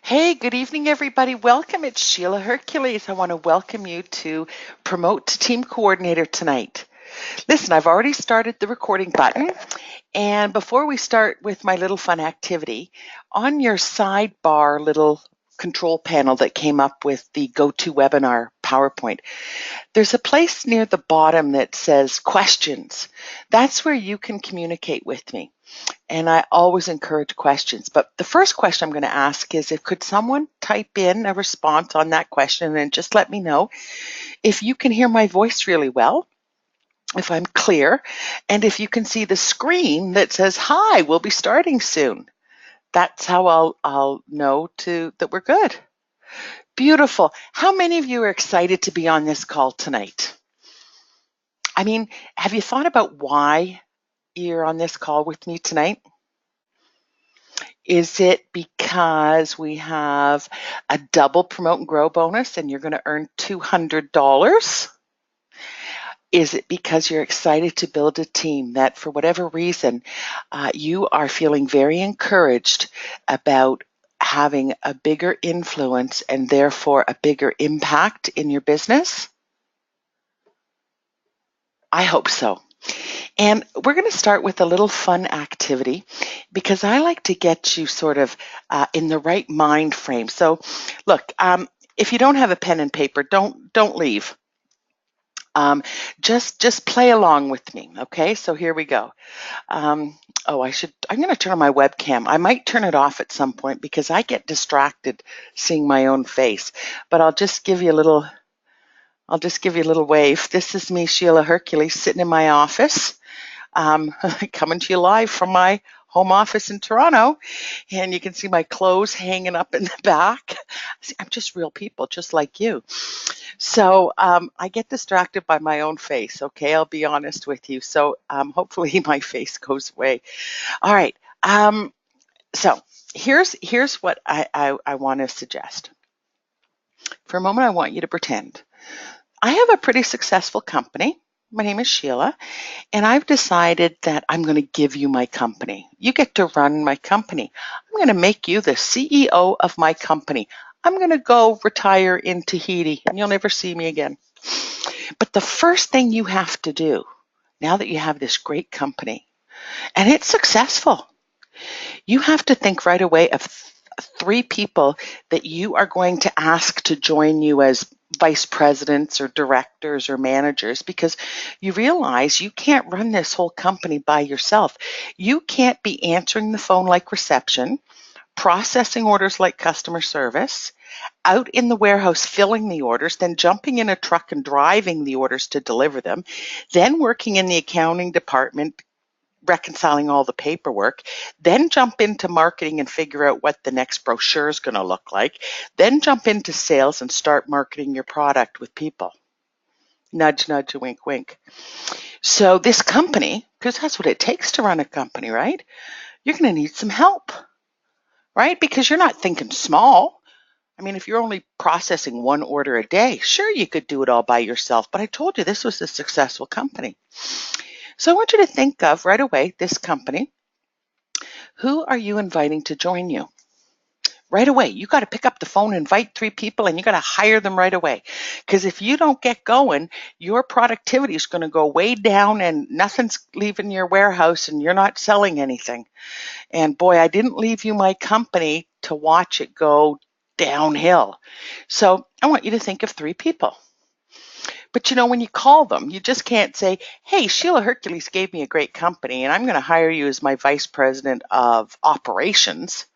Hey, good evening, everybody. Welcome. It's Sheila Hercules. I want to welcome you to Promote to Team Coordinator tonight. Listen, I've already started the recording button. And before we start with my little fun activity, on your sidebar little control panel that came up with the GoToWebinar PowerPoint, there's a place near the bottom that says questions. That's where you can communicate with me. And I always encourage questions. But the first question I'm going to ask is, could someone type in a response on that question and just let me know if you can hear my voice really well, if I'm clear, and if you can see the screen that says, hi, we'll be starting soon. That's how I'll know that we're good. Beautiful. How many of you are excited to be on this call tonight? I mean, have you thought about why you're on this call with me tonight? Is it because we have a double promote and grow bonus and you're going to earn $200? Is it because you're excited to build a team that, for whatever reason, you are feeling very encouraged about having a bigger influence and therefore a bigger impact in your business? I hope so. And we're going to start with a little fun activity because I like to get you sort of in the right mind frame. So look, if you don't have a pen and paper, don't leave. Just play along with me. Okay, so here we go. I'm going to turn on my webcam. I might turn it off at some point because I get distracted seeing my own face, but I'll just give you a little wave. This is me, Sheila Hercules, sitting in my office. Coming to you live from my home office in Toronto, and you can see my clothes hanging up in the back. I'm just real people, just like you. So I get distracted by my own face, okay? I'll be honest with you. So hopefully my face goes away. All right. So here's what I want to suggest. For a moment, I want you to pretend. I have a pretty successful company. My name is Sheila, and I've decided that I'm going to give you my company. You get to run my company. I'm going to make you the CEO of my company. I'm going to go retire in Tahiti, and you'll never see me again. But the first thing you have to do, now that you have this great company, and it's successful, you have to think right away of three people that you are going to ask to join you as vice presidents or directors or managers, because you realize you can't run this whole company by yourself. You can't be answering the phone like reception, processing orders like customer service, out in the warehouse filling the orders, then jumping in a truck and driving the orders to deliver them, then working in the accounting department, reconciling all the paperwork, then jump into marketing and figure out what the next brochure is going to look like, then jump into sales and start marketing your product with people. Nudge, nudge, wink, wink. So this company, because that's what it takes to run a company, right? You're going to need some help, right? Because you're not thinking small. I mean, if you're only processing one order a day, sure, you could do it all by yourself. But I told you this was a successful company. So I want you to think of right away this company. Who are you inviting to join you? Right away. You got to pick up the phone, invite three people, and you got to hire them right away. Because if you don't get going, your productivity is going to go way down and nothing's leaving your warehouse and you're not selling anything. And boy, I didn't leave you my company to watch it go downhill. So I want you to think of three people. But you know, when you call them, you just can't say, hey, Sheila Hercules gave me a great company and I'm going to hire you as my vice president of operations.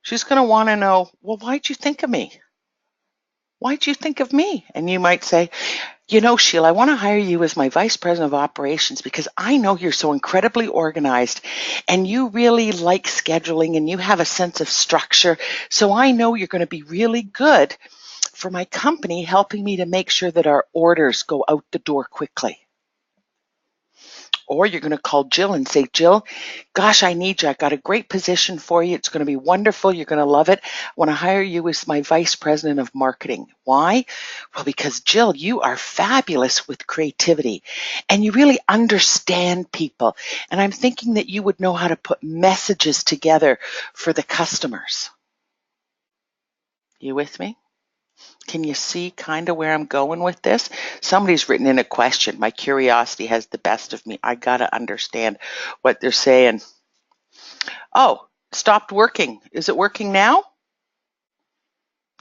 She's going to want to know, well, why'd you think of me? Why'd you think of me? And you might say, you know, Sheila, I want to hire you as my vice president of operations because I know you're so incredibly organized and you really like scheduling and you have a sense of structure. So I know you're going to be really good for my company, helping me to make sure that our orders go out the door quickly. Or you're going to call Jill and say, Jill, gosh, I need you. I got a great position for you. It's going to be wonderful. You're going to love it. I want to hire you as my vice president of marketing. Why? Well, because Jill, you are fabulous with creativity and you really understand people. And I'm thinking that you would know how to put messages together for the customers. You with me? Can you see kind of where I'm going with this? Somebody's written in a question. My curiosity has the best of me. I got to understand what they're saying. Oh, stopped working. Is it working now?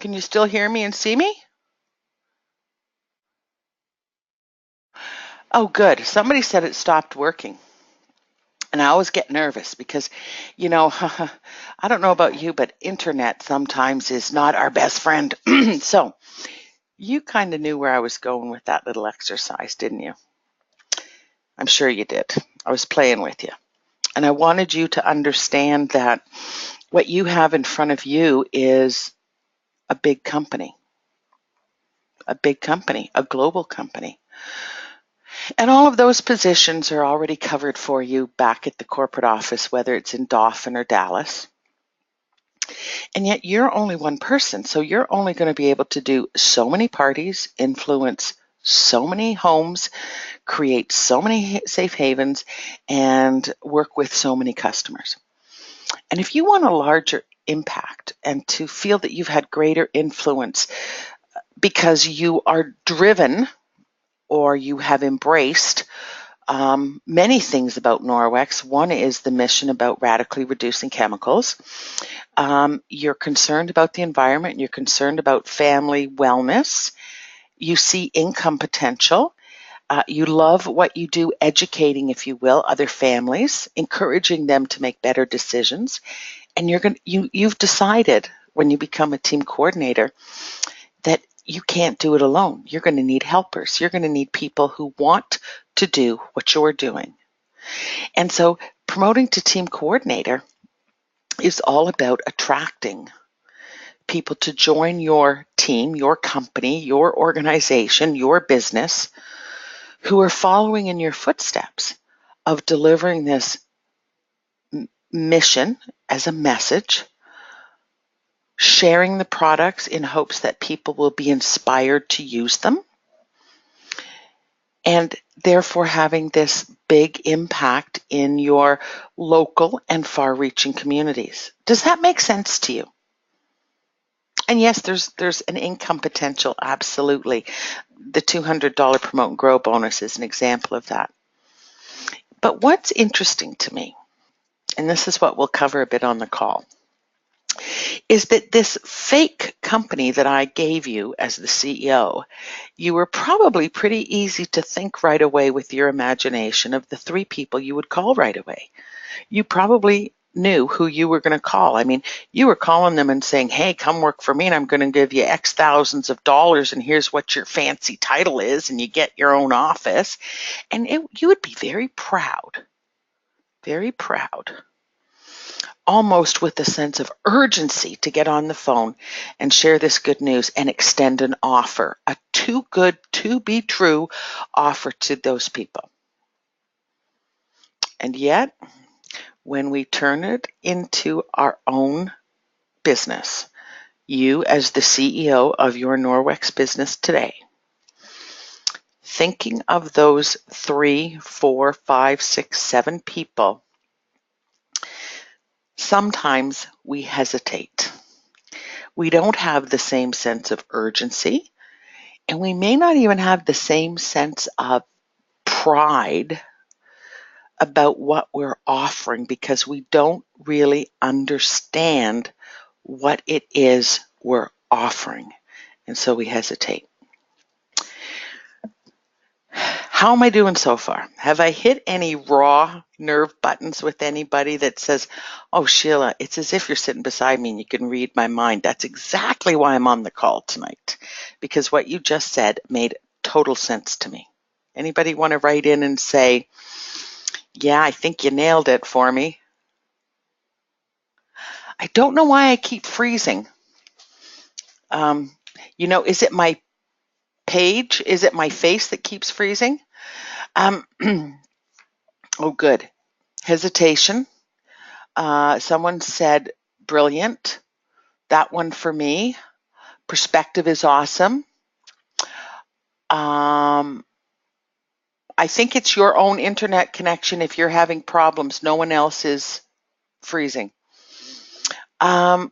Can you still hear me and see me? Oh, good. Somebody said it stopped working. And I always get nervous because, you know, I don't know about you, but internet sometimes is not our best friend. So you kind of knew where I was going with that little exercise, didn't you? I'm sure you did. I was playing with you. And I wanted you to understand that what you have in front of you is a big company, a global company. And all of those positions are already covered for you back at the corporate office, whether it's in Dauphin or Dallas. And yet you're only one person. So you're only going to be able to do so many parties, influence so many homes, create so many safe havens, and work with so many customers. And if you want a larger impact and to feel that you've had greater influence because you are driven or you have embraced many things about Norwex. One is the mission about radically reducing chemicals. You're concerned about the environment. You're concerned about family wellness. You see income potential. You love what you do, educating, if you will, other families, encouraging them to make better decisions. And you've decided when you become a team coordinator that you can't do it alone. You're going to need helpers. You're going to need people who want to do what you're doing. And so promoting to team coordinator is all about attracting people to join your team, your company, your organization, your business, who are following in your footsteps of delivering this mission as a message, sharing the products in hopes that people will be inspired to use them, and therefore having this big impact in your local and far-reaching communities. Does that make sense to you? And yes, there's an income potential, absolutely. The $200 Promote and Grow bonus is an example of that. But what's interesting to me, and this is what we'll cover a bit on the call, is that this fake company that I gave you as the CEO, you were probably pretty easy to think right away with your imagination of the 3 people you would call right away. You probably knew who you were going to call. I mean, you were calling them and saying, hey, come work for me and I'm going to give you X thousands of dollars and here's what your fancy title is and you get your own office. And you would be very proud, almost with a sense of urgency to get on the phone and share this good news and extend an offer, a too good to be true offer to those people. And yet, when we turn it into our own business, you as the CEO of your Norwex business today, thinking of those 3, 4, 5, 6, 7 people, sometimes we hesitate. We don't have the same sense of urgency, and we may not even have the same sense of pride about what we're offering because we don't really understand what it is we're offering. And so we hesitate. How am I doing so far? Have I hit any raw nerve buttons with anybody that says, oh, Sheila, it's as if you're sitting beside me and you can read my mind? That's exactly why I'm on the call tonight, because what you just said made total sense to me. Anybody want to write in and say, yeah, I think you nailed it for me? I don't know why I keep freezing. Is it my page? Is it my face that keeps freezing? Oh, good. Hesitation. Someone said, brilliant. That one for me. Perspective is awesome. I think it's your own internet connection if you're having problems. No one else is freezing. Some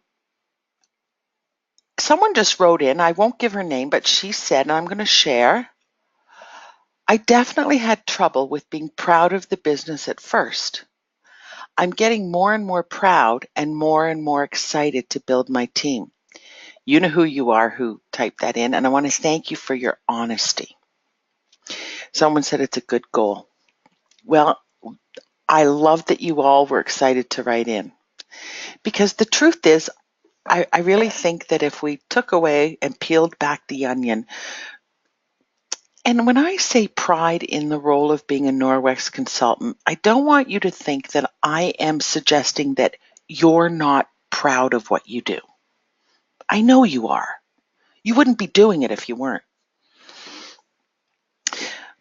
someone just wrote in, I won't give her name, but she said, and I'm going to share, I definitely had trouble with being proud of the business at first. I'm getting more and more proud and more excited to build my team. You know who you are who typed that in, and I want to thank you for your honesty. Someone said it's a good goal. Well, I love that you all were excited to write in, because the truth is, I really think that if we took away and peeled back the onion, and when I say pride in the role of being a Norwex consultant, I don't want you to think that I am suggesting that you're not proud of what you do. I know you are. You wouldn't be doing it if you weren't.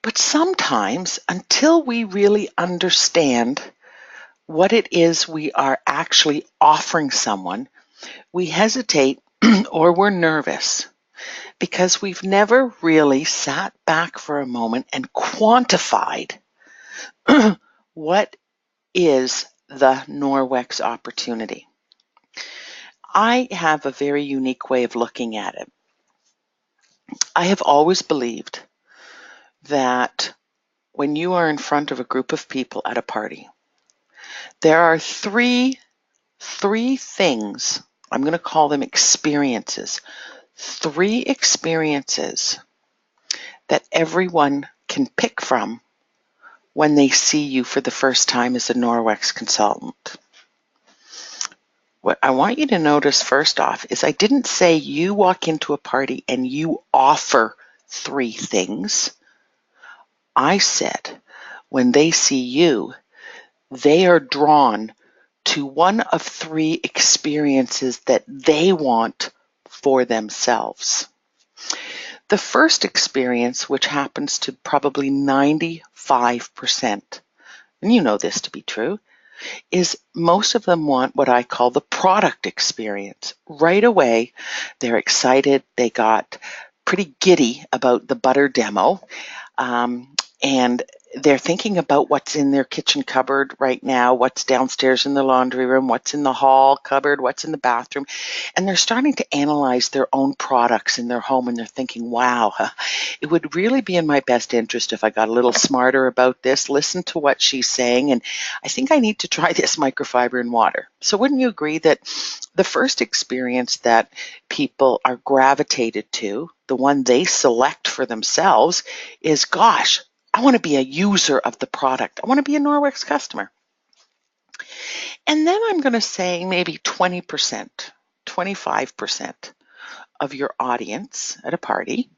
But sometimes, until we really understand what it is we are actually offering someone, we hesitate or we're nervous because we've never really sat back for a moment and quantified what is the Norwex opportunity. I have a very unique way of looking at it. I have always believed that when you are in front of a group of people at a party, there are three things, I'm going to call them experiences, 3 experiences that everyone can pick from when they see you for the first time as a Norwex consultant. What I want you to notice first off is I didn't say you walk into a party and you offer 3 things. I said when they see you, they are drawn to one of 3 experiences that they want for themselves. The first experience, which happens to probably 95%, and you know this to be true, is most of them want what I call the product experience. Right away, they're excited. They got pretty giddy about the butter demo. And they're thinking about what's in their kitchen cupboard right now, what's downstairs in the laundry room, what's in the hall cupboard, what's in the bathroom. And they're starting to analyze their own products in their home, and they're thinking, wow, it would really be in my best interest if I got a little smarter about this, listen to what she's saying, and I think I need to try this microfiber in water. So wouldn't you agree that the first experience that people are gravitated to, the one they select for themselves, is, gosh, I want to be a user of the product. I want to be a Norwex customer. And then I'm going to say maybe 20%, 25% of your audience at a party,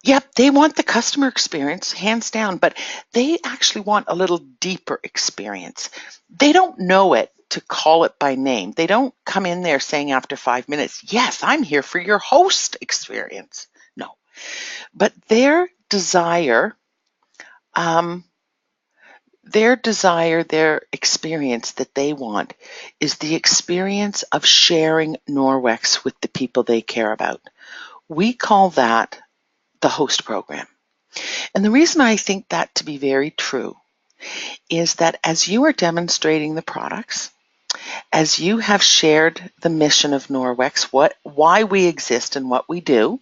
yep, they want the customer experience, hands down, but they actually want a little deeper experience. They don't know it to call it by name. They don't come in there saying after 5 minutes, yes, I'm here for your host experience. No, but their desire, their experience that they want is the experience of sharing Norwex with the people they care about. We call that the host program. And the reason I think that to be very true is that as you are demonstrating the products, as you have shared the mission of Norwex, why we exist and what we do,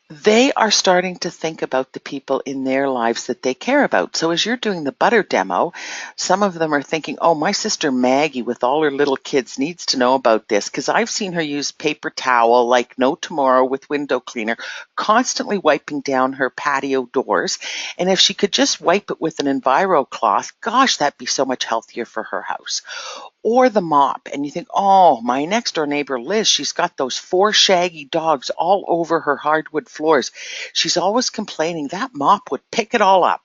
they are starting to think about the people in their lives that they care about. So as you're doing the butter demo, some of them are thinking, oh, my sister Maggie with all her little kids needs to know about this because I've seen her use paper towel like no tomorrow with window cleaner, constantly wiping down her patio doors. And if she could just wipe it with an Enviro cloth, gosh, that'd be so much healthier for her house. Or the mop, and you think, oh, my next door neighbor Liz, she's got those 4 shaggy dogs all over her hardwood floors. She's always complaining that mop would pick it all up.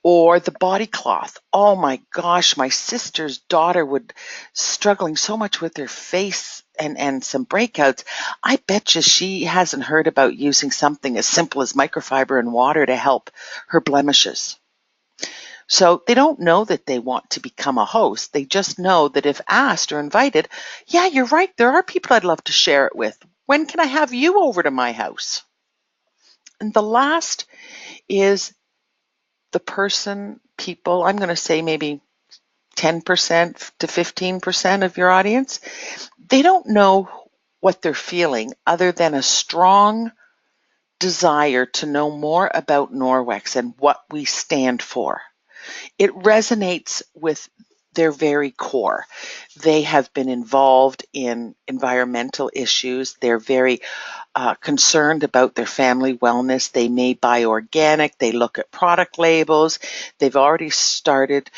Or the body cloth. Oh my gosh, my sister's daughter would struggling so much with her face and some breakouts. I bet you she hasn't heard about using something as simple as microfiber and water to help her blemishes. So they don't know that they want to become a host. They just know that if asked or invited, yeah, you're right, there are people I'd love to share it with. When can I have you over to my house? And the last is the people, I'm going to say maybe 10% to 15% of your audience. They don't know what they're feeling other than a strong desire to know more about Norwex and what we stand for. It resonates with their very core. They have been involved in environmental issues. They're very concerned about their family wellness. They may buy organic. They look at product labels. They've already started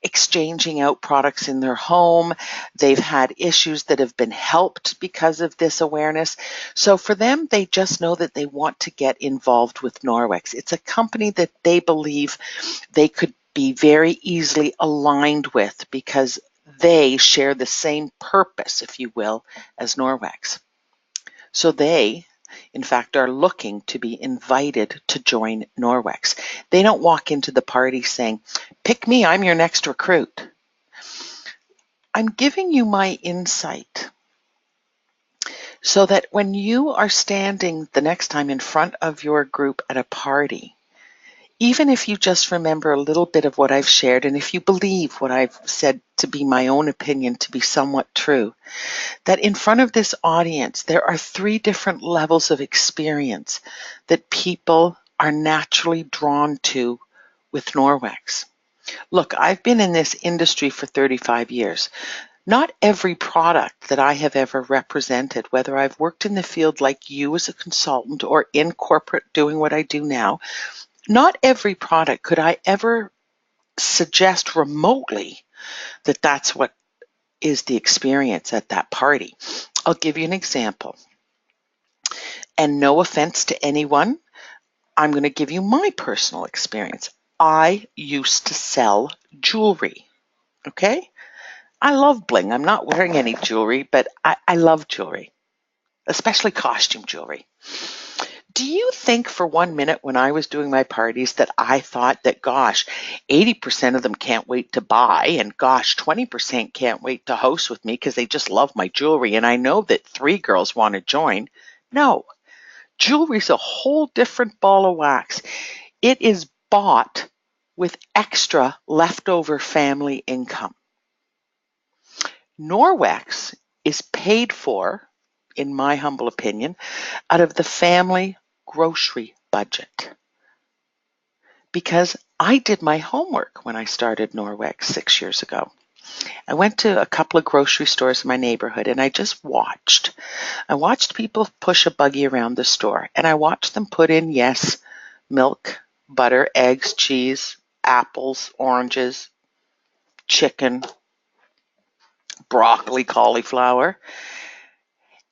exchanging out products in their home. They've had issues that have been helped because of this awareness. So for them, they just know that they want to get involved with Norwex. It's a company that they believe they could be very easily aligned with because they share the same purpose, if you will, as Norwex. So they, in fact, are looking to be invited to join Norwex. They don't walk into the party saying, pick me, I'm your next recruit. I'm giving you my insight so that when you are standing the next time in front of your group at a party, even if you just remember a little bit of what I've shared, and if you believe what I've said to be my own opinion to be somewhat true, that in front of this audience, there are 3 different levels of experience that people are naturally drawn to with Norwex. Look, I've been in this industry for 35 years. Not every product that I have ever represented, whether I've worked in the field like you as a consultant or in corporate doing what I do now, not every product could I ever suggest remotely that that's what is the experience at that party. I'll give you an example. And no offense to anyone, I'm going to give you my personal experience. I used to sell jewelry, okay? I love bling. I'm not wearing any jewelry, but I love jewelry, especially costume jewelry. Do you think for 1 minute when I was doing my parties that I thought that, gosh, 80% of them can't wait to buy, and gosh, 20% can't wait to host with me because they just love my jewelry, and I know that 3 girls want to join? No. Jewelry's a whole different ball of wax. It is bought with extra leftover family income. Norwex is paid for, in my humble opinion, out of the family grocery budget. Because I did my homework when I started Norwex 6 years ago. I went to a couple of grocery stores in my neighborhood and I just watched. I watched people push a buggy around the store and I watched them put in, yes, milk, butter, eggs, cheese, apples, oranges, chicken, broccoli, cauliflower.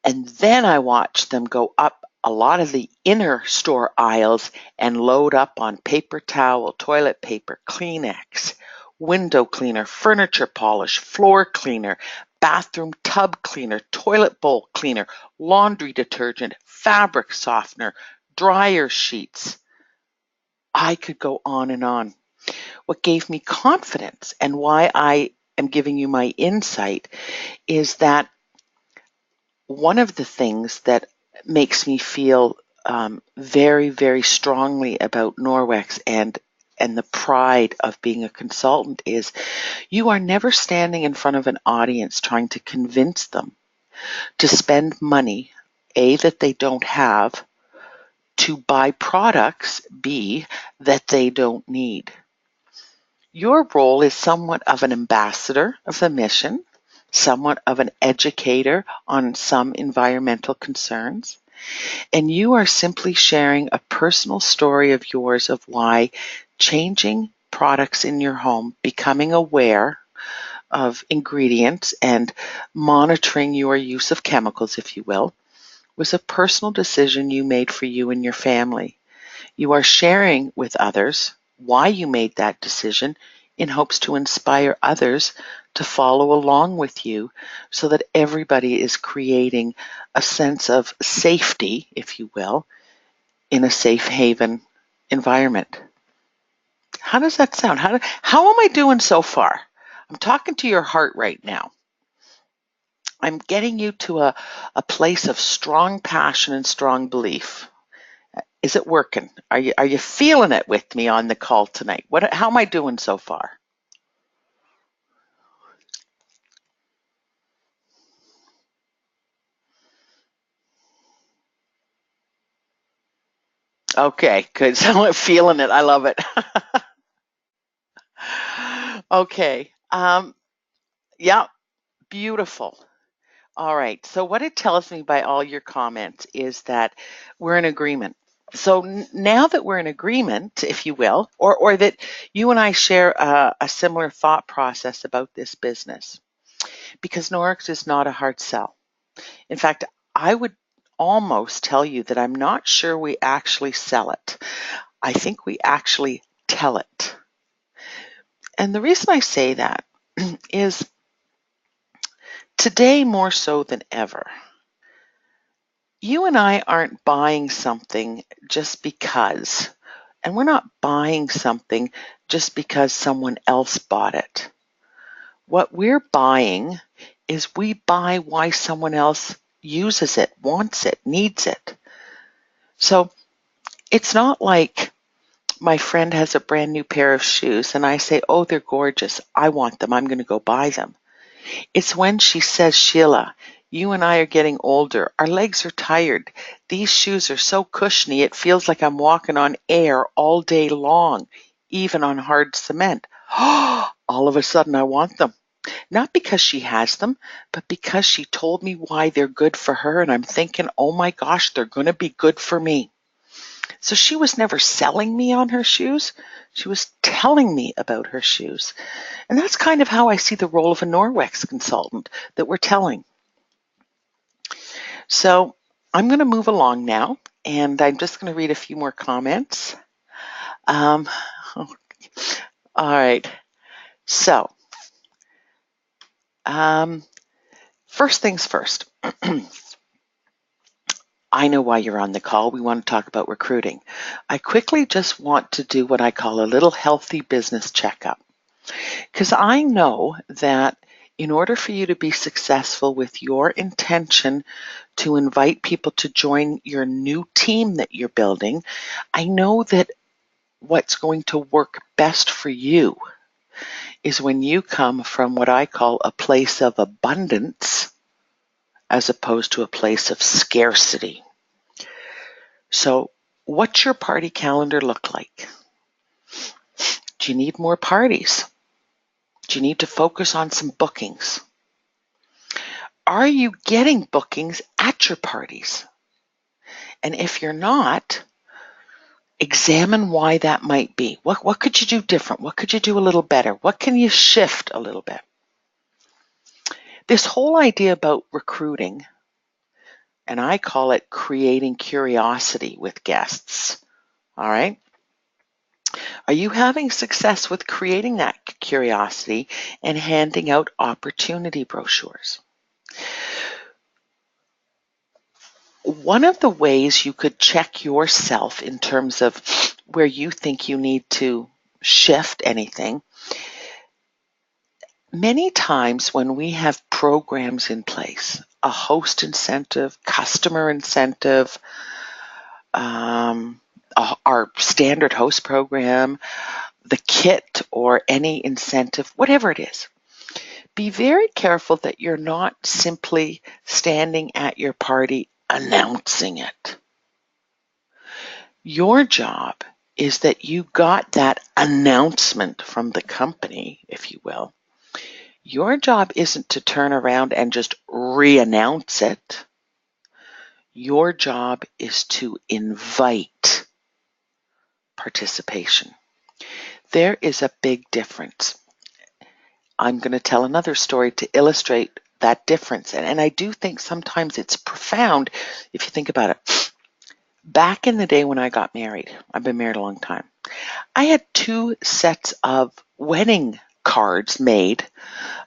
And then I watched them go up a lot of the inner store aisles and load up on paper towel, toilet paper, Kleenex, window cleaner, furniture polish, floor cleaner, bathroom tub cleaner, toilet bowl cleaner, laundry detergent, fabric softener, dryer sheets. I could go on and on. What gave me confidence and why I am giving you my insight is that one of the things that makes me feel very, very strongly about Norwex and the pride of being a consultant is you are never standing in front of an audience trying to convince them to spend money, A, that they don't have, to buy products, B, that they don't need. Your role is somewhat of an ambassador of the mission, somewhat of an educator on some environmental concerns, and you are simply sharing a personal story of yours of why changing products in your home, becoming aware of ingredients and monitoring your use of chemicals, if you will, was a personal decision you made for you and your family. You are sharing with others why you made that decision in hopes to inspire others to follow along with you so that everybody is creating a sense of safety, if you will, in a safe haven environment. How does that sound? How am I doing so far? I'm talking to your heart right now. I'm getting you to a place of strong passion and strong belief. Is it working? Are you feeling it with me on the call tonight? How am I doing so far? Okay, good. So I'm feeling it. I love it. Okay. Yeah, beautiful. All right. So what it tells me by all your comments is that we're in agreement. So now that we're in agreement, if you will, or that you and I share a similar thought process about this business, because Norix is not a hard sell. In fact, I would almost tell you that I'm not sure we actually sell it. I think we actually tell it. And the reason I say that is today more so than ever, you and I aren't buying something just because. And we're not buying something just because someone else bought it. What we're buying is we buy why someone else uses it, wants it, needs it. So it's not like my friend has a brand new pair of shoes and I say, oh, they're gorgeous. I want them. I'm going to go buy them. It's when she says, Sheila, you and I are getting older. Our legs are tired. These shoes are so cushiony, it feels like I'm walking on air all day long, even on hard cement. All of a sudden, I want them. Not because she has them, but because she told me why they're good for her. And I'm thinking, oh my gosh, they're going to be good for me. So she was never selling me on her shoes. She was telling me about her shoes. And that's kind of how I see the role of a Norwex consultant that we're telling. So I'm going to move along now, and I'm just going to read a few more comments. All right. So first things first. I know why you're on the call. We want to talk about recruiting. I quickly just want to do what I call a little healthy business checkup. Because I know that in order for you to be successful with your intention to invite people to join your new team that you're building, I know that what's going to work best for you is when you come from what I call a place of abundance as opposed to a place of scarcity. So, what's your party calendar look like? Do you need more parties? Do you need to focus on some bookings? Are you getting bookings at your parties? And if you're not, examine why that might be. What could you do different? What could you do a little better? What can you shift a little bit? This whole idea about recruiting, and I call it creating curiosity with guests. All right. Are you having success with creating that curiosity and handing out opportunity brochures? One of the ways you could check yourself in terms of where you think you need to shift anything, many times when we have programs in place, a host incentive, customer incentive, our standard host program, the kit or any incentive, whatever it is, be very careful that you're not simply standing at your party announcing it. Your job is that you got that announcement from the company, if you will. Your job isn't to turn around and just re-announce it. Your job is to invite participation. There is a big difference. I'm going to tell another story to illustrate that difference. And I do think sometimes it's profound if you think about it. Back in the day when I got married, I've been married a long time, I had 2 sets of wedding cards made.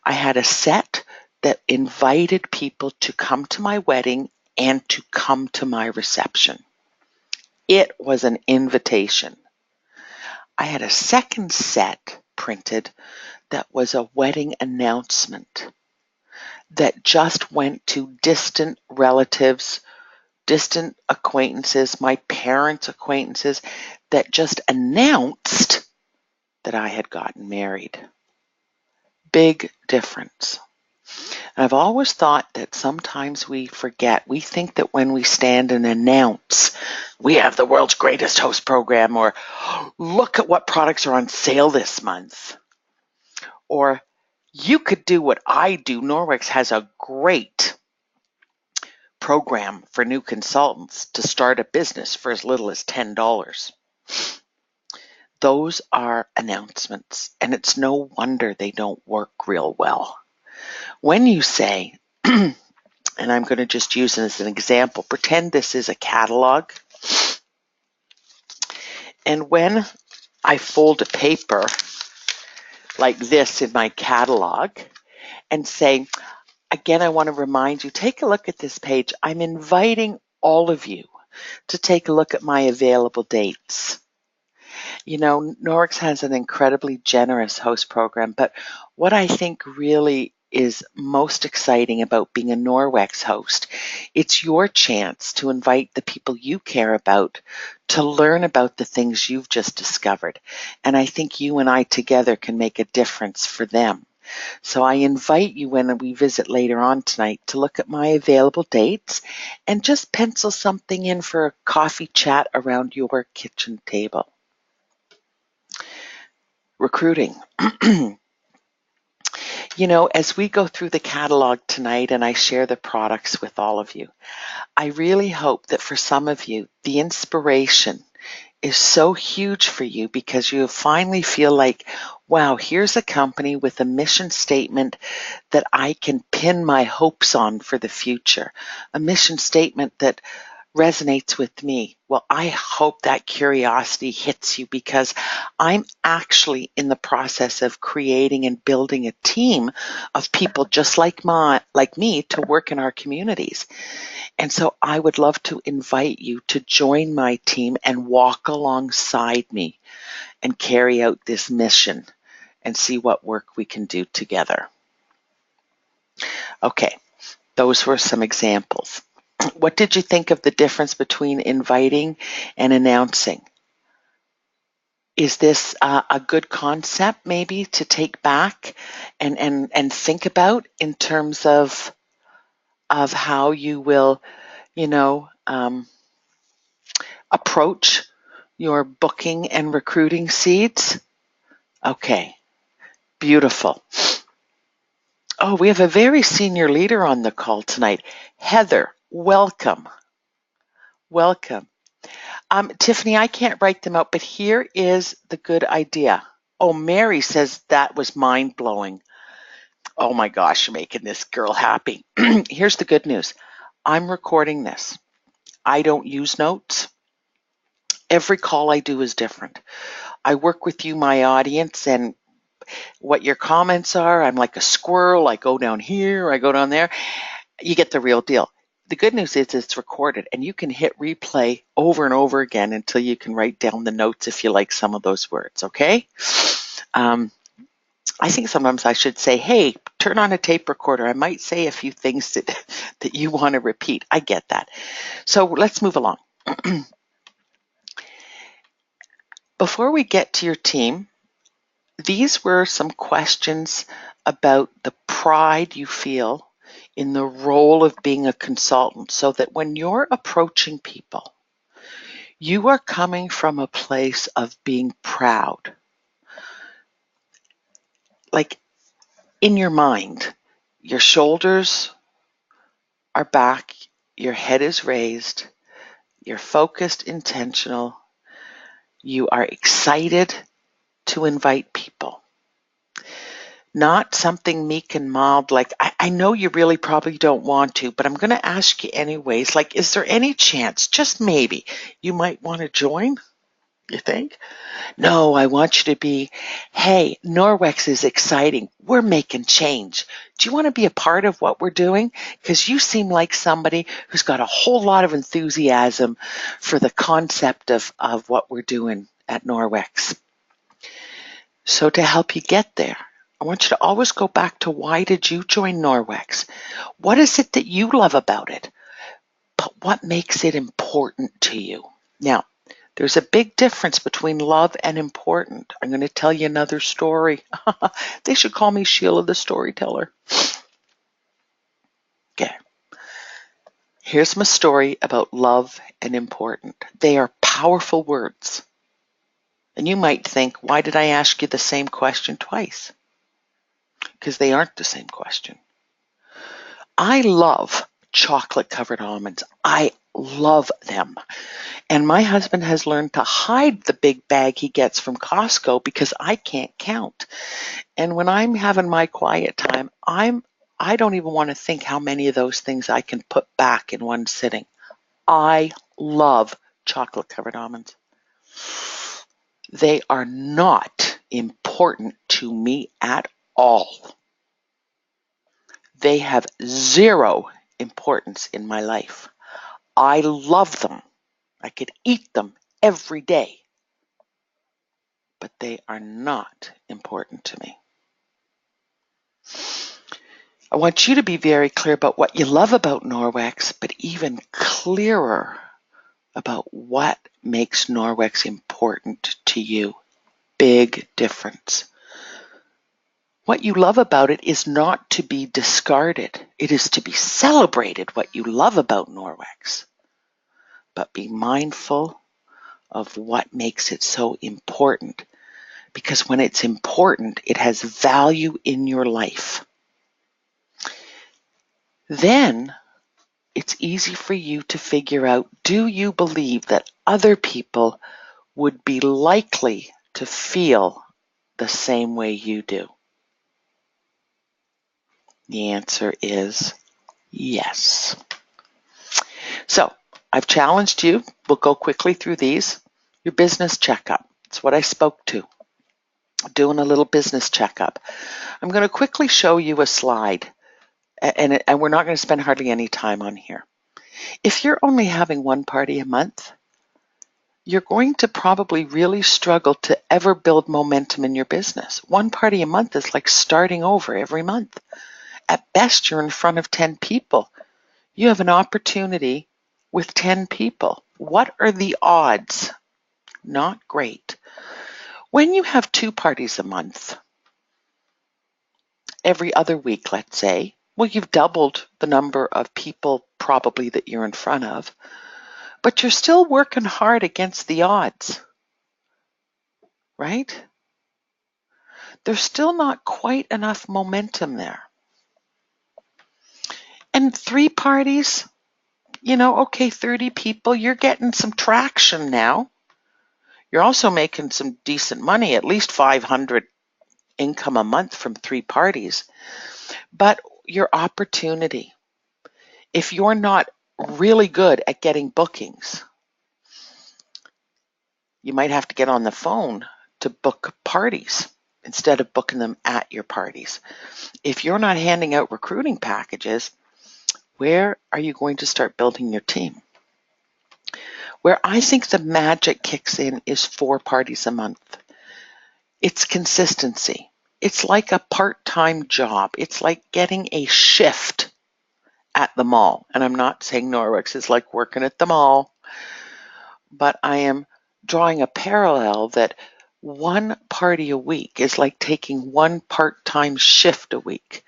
I had a set that invited people to come to my wedding and to come to my reception. It was an invitation. I had a second set printed that was a wedding announcement that just went to distant relatives, distant acquaintances, my parents' acquaintances, that just announced that I had gotten married. Big difference. And I've always thought that sometimes we forget. We think that when we stand and announce, we have the world's greatest host program, or look at what products are on sale this month, or you could do what I do. Norwex has a great program for new consultants to start a business for as little as $10. Those are announcements, and it's no wonder they don't work real well. When you say, and I'm going to just use it as an example, pretend this is a catalog, and when I fold a paper like this in my catalog and say, again, I want to remind you, take a look at this page. I'm inviting all of you to take a look at my available dates. You know, Norwex has an incredibly generous host program, but what I think really is most exciting about being a Norwex host, it's your chance to invite the people you care about to learn about the things you've just discovered. And I think you and I together can make a difference for them. So I invite you when we visit later on tonight to look at my available dates and just pencil something in for a coffee chat around your kitchen table. Recruiting. You know, as we go through the catalog tonight and I share the products with all of you, I really hope that for some of you, the inspiration is so huge for you because you finally feel like, wow, here's a company with a mission statement that I can pin my hopes on for the future, a mission statement that resonates with me. Well, I hope that curiosity hits you because I'm actually in the process of creating and building a team of people just like me to work in our communities. And so I would love to invite you to join my team and walk alongside me and carry out this mission and see what work we can do together. Okay, those were some examples. What did you think of the difference between inviting and announcing? Is this a good concept maybe to take back and think about in terms of how you will, you know, approach your booking and recruiting seeds? Okay, beautiful. Oh, we have a very senior leader on the call tonight. Heather, welcome. Welcome. Tiffany, I can't write them out, but here is the good idea. Oh, Mary says that was mind-blowing. Oh my gosh, you're making this girl happy. Here's the good news. I'm recording this. I don't use notes. Every call I do is different. I work with you, my audience, and what your comments are. I'm like a squirrel. I go down here, I go down there. You get the real deal. The good news is it's recorded and you can hit replay over and over again until you can write down the notes if you like some of those words, okay? I think sometimes I should say, hey, turn on a tape recorder. I might say a few things that you want to repeat. I get that. So let's move along. Before we get to your team, these were some questions about the pride you feel in the role of being a consultant, so that when you're approaching people, you are coming from a place of being proud. Like in your mind, your shoulders are back, your head is raised, you're focused, intentional, you are excited to invite people. Not something meek and mild like, I know you really probably don't want to, but I'm going to ask you anyways. Like, is there any chance, just maybe, you might want to join? You think? No, I want you to be, hey, Norwex is exciting. We're making change. Do you want to be a part of what we're doing? Because you seem like somebody who's got a whole lot of enthusiasm for the concept of what we're doing at Norwex. So to help you get there, I want you to always go back to, why did you join Norwex? What is it that you love about it? But what makes it important to you? Now, there's a big difference between love and important. I'm going to tell you another story. They should call me Sheila the Storyteller. Here's my story about love and important. They are powerful words. And you might think, why did I ask you the same question twice? Because they aren't the same question. I love chocolate covered almonds. I love them. And my husband has learned to hide the big bag he gets from Costco because I can't count. And when I'm having my quiet time, I don't even want to think how many of those things I can put back in one sitting. I love chocolate covered almonds. They are not important to me at all. They have zero importance in my life. I love them. I could eat them every day, but they are not important to me. I want you to be very clear about what you love about Norwex, but even clearer about what makes Norwex important to you. Big difference. What you love about it is not to be discarded. It is to be celebrated, what you love about Norwex. But be mindful of what makes it so important. Because when it's important, it has value in your life. Then it's easy for you to figure out, do you believe that other people would be likely to feel the same way you do? The answer is yes. So I've challenged you. We'll go quickly through these. Your business checkup. It's what I spoke to. Doing a little business checkup. I'm going to quickly show you a slide, and we're not going to spend hardly any time on here. If you're only having one party a month, you're going to probably really struggle to ever build momentum in your business. One party a month is like starting over every month. At best, you're in front of 10 people. You have an opportunity with 10 people. What are the odds? Not great. When you have 2 parties a month, every other week, let's say, well, you've doubled the number of people probably that you're in front of, but you're still working hard against the odds, right? There's still not quite enough momentum there. And 3 parties, okay, 30 people, you're getting some traction now. You're also making some decent money, at least 500 income a month from 3 parties. But your opportunity, if you're not really good at getting bookings, you might have to get on the phone to book parties instead of booking them at your parties. If you're not handing out recruiting packages, where are you going to start building your team? Where I think the magic kicks in is 4 parties a month. It's consistency. It's like a part-time job. It's like getting a shift at the mall. And I'm not saying Norwex is like working at the mall, but I am drawing a parallel that 1 party a week is like taking 1 part-time shift a week,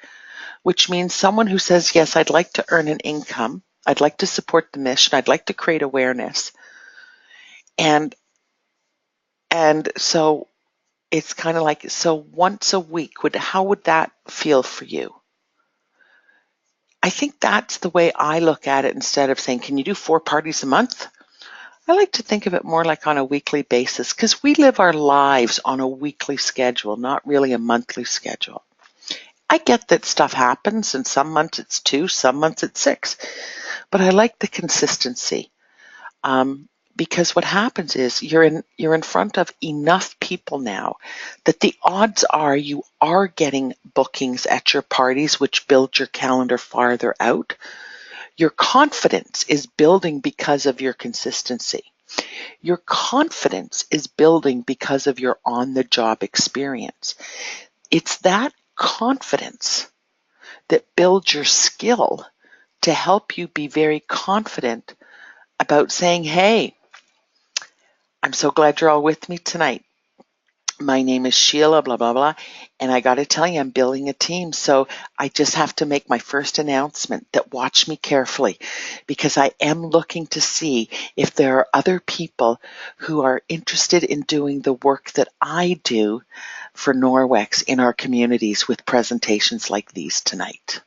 which means someone who says, yes, I'd like to earn an income, I'd like to support the mission, I'd like to create awareness. And so it's kind of like, so once a week, how would that feel for you? I think that's the way I look at it instead of saying, can you do 4 parties a month? I like to think of it more like on a weekly basis because we live our lives on a weekly schedule, not really a monthly schedule. I get that stuff happens and some months it's 2, some months it's 6, but I like the consistency because what happens is you're in front of enough people now that the odds are you are getting bookings at your parties, which build your calendar farther out. Your confidence is building because of your consistency. Your confidence is building because of your on-the-job experience. It's that confidence that builds your skill to help you be very confident about saying, hey, I'm so glad you're all with me tonight. My name is Sheila, blah, blah, blah. And I got to tell you, I'm building a team. So I just have to make my first announcement that watch me carefully, because I am looking to see if there are other people who are interested in doing the work that I do for Norwex in our communities with presentations like these tonight.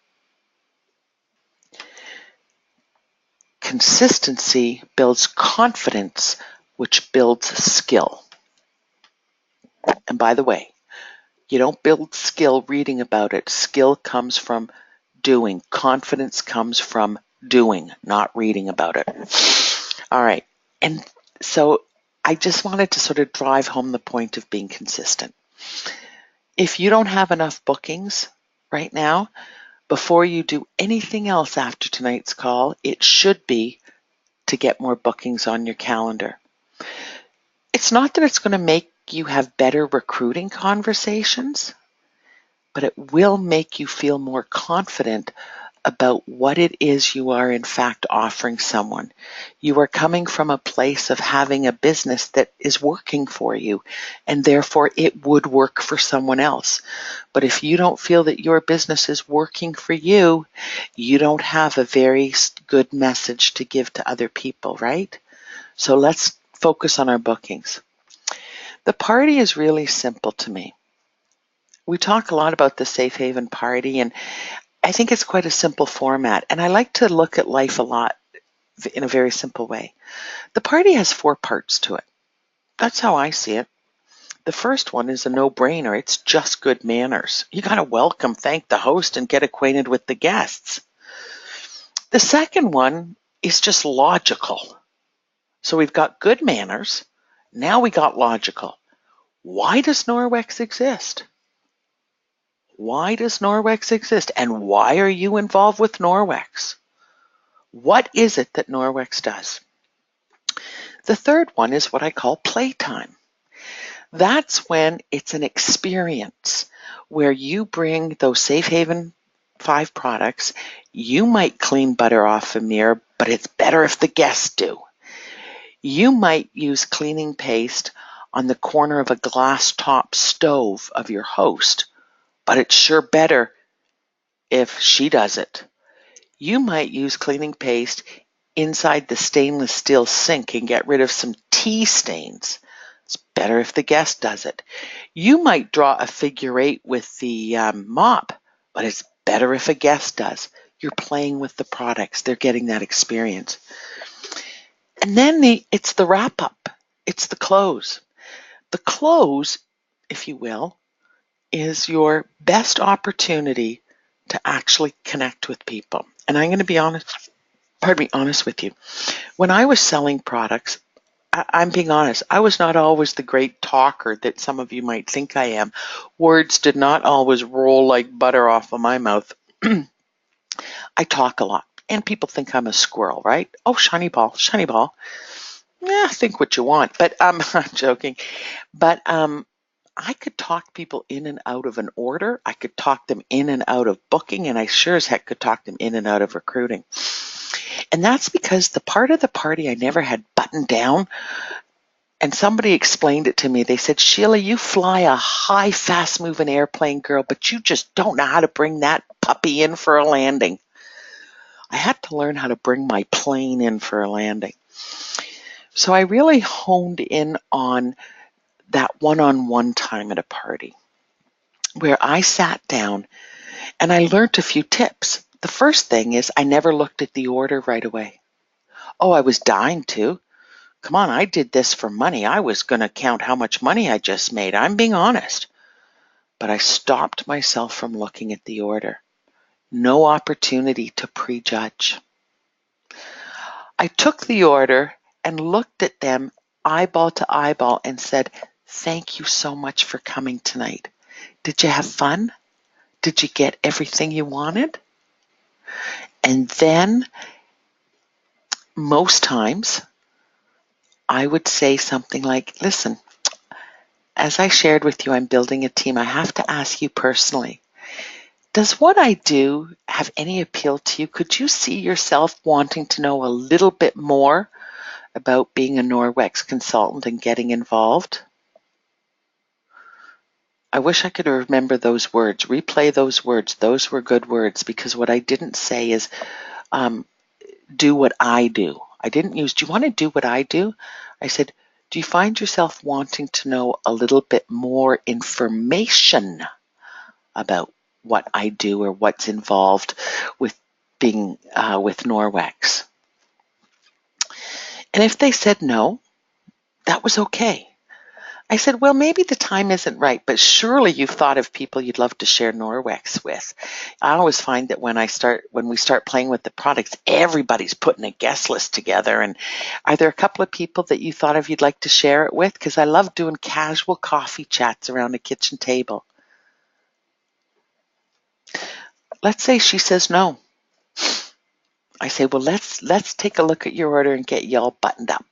Consistency builds confidence, which builds skill. And by the way, you don't build skill reading about it. Skill comes from doing. Confidence comes from doing, not reading about it. All right. And so I just wanted to sort of drive home the point of being consistent. If you don't have enough bookings right now, before you do anything else after tonight's call, it should be to get more bookings on your calendar. It's not that it's going to make you have better recruiting conversations, but it will make you feel more confident about what it is you are in fact offering someone. You are coming from a place of having a business that is working for you, and therefore it would work for someone else. But if you don't feel that your business is working for you, you don't have a very good message to give to other people, right? So let's focus on our bookings. The party is really simple to me. We talk a lot about the Safe Haven party, and I think it's quite a simple format, and I like to look at life a lot in a very simple way. The party has 4 parts to it. That's how I see it. The first one is a no-brainer. It's just good manners. You got to welcome, thank the host, and get acquainted with the guests. The second one is just logical. So we've got good manners. Now we got logical. Why does Norwex exist? Why does Norwex exist? And why are you involved with Norwex? What is it that Norwex does? The third one is what I call playtime. That's when it's an experience where you bring those Safe Haven 5 products. You might clean butter off a mirror, but it's better if the guests do. You might use cleaning paste on the corner of a glass top stove of your host, but it's sure better if she does it. You might use cleaning paste inside the stainless steel sink and get rid of some tea stains. It's better if the guest does it. You might draw a figure 8 with the mop, but it's better if a guest does. You're playing with the products. They're getting that experience. And then it's the wrap up. It's the close. The close, if you will, is your best opportunity to actually connect with people. And I'm going to be honest with you. When I was selling products, I'm being honest, I was not always the great talker that some of you might think I am. Words did not always roll like butter off of my mouth. I talk a lot, and people think I'm a squirrel, right? Oh, shiny ball, shiny ball. Yeah, think what you want, but I'm joking. But I could talk people in and out of an order. I could talk them in and out of booking, and I sure as heck could talk them in and out of recruiting. And that's because the part of the party I never had buttoned down, and somebody explained it to me. They said, Sheila, you fly a high, fast-moving airplane, girl, but you just don't know how to bring that puppy in for a landing. I had to learn how to bring my plane in for a landing. So I really honed in on that one-on-one time at a party where I sat down and I learned a few tips. The first thing is I never looked at the order right away. Oh, I was dying to. Come on, I did this for money. I was going to count how much money I just made. I'm being honest. But I stopped myself from looking at the order. No opportunity to prejudge. I took the order and looked at them eyeball to eyeball and said, thank you so much for coming tonight. Did you have fun? Did you get everything you wanted? And then most times I would say something like, listen, as I shared with you, I'm building a team. I have to ask you personally, does what I do have any appeal to you? Could you see yourself wanting to know a little bit more about being a Norwex consultant and getting involved? I wish I could remember those words, replay those words. Those were good words, because what I didn't say is do what I do. I didn't use, do you want to do what I do? I said, do you find yourself wanting to know a little bit more information about what I do or what's involved with being with Norwex? And if they said no, that was okay. I said, well, maybe the time isn't right, but surely you've thought of people you'd love to share Norwex with. I always find that when we start playing with the products, everybody's putting a guest list together. And are there a couple of people that you thought of you'd like to share it with? Because I love doing casual coffee chats around a kitchen table. Let's say she says no. I say, well, let's take a look at your order and get you all buttoned up.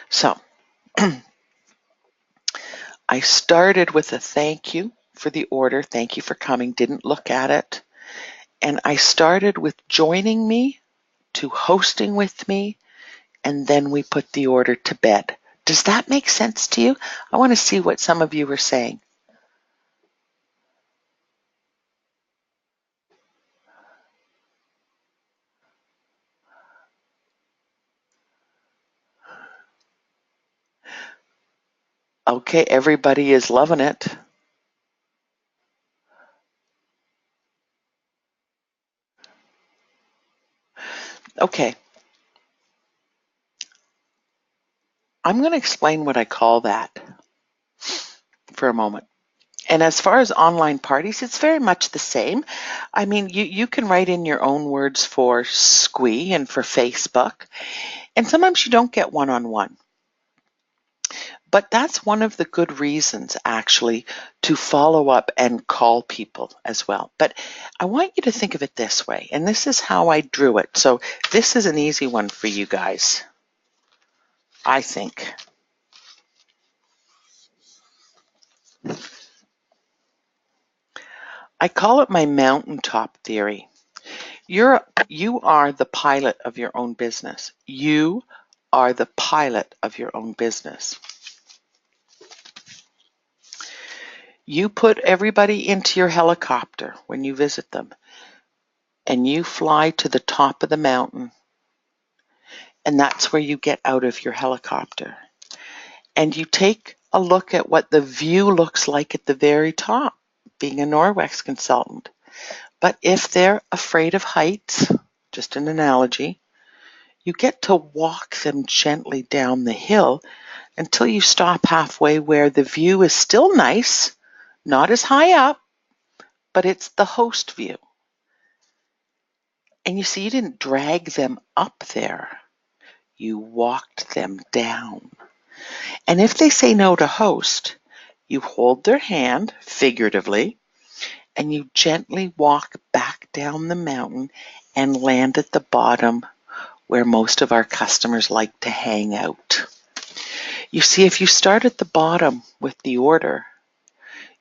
So I started with a thank you for the order. Thank you for coming. Didn't look at it. And I started with joining me to hosting with me, and then we put the order to bed. Does that make sense to you? I want to see what some of you are saying. Okay, everybody is loving it. Okay. I'm going to explain what I call that for a moment. And as far as online parties, it's very much the same. I mean, you can write in your own words for Squee and for Facebook, and sometimes you don't get one-on-one. But that's one of the good reasons, actually, to follow up and call people as well. But I want you to think of it this way, and this is how I drew it. So this is an easy one for you guys, I think. I call it my mountaintop theory. You are the pilot of your own business. You are the pilot of your own business. You put everybody into your helicopter when you visit them, and you fly to the top of the mountain, and that's where you get out of your helicopter. And you take a look at what the view looks like at the very top, being a Norwex consultant. But if they're afraid of heights, just an analogy, you get to walk them gently down the hill until you stop halfway where the view is still nice, not as high up, but it's the host view. And you see, you didn't drag them up there. You walked them down. And if they say no to host, you hold their hand, figuratively, and you gently walk back down the mountain and land at the bottom where most of our customers like to hang out. You see, if you start at the bottom with the order,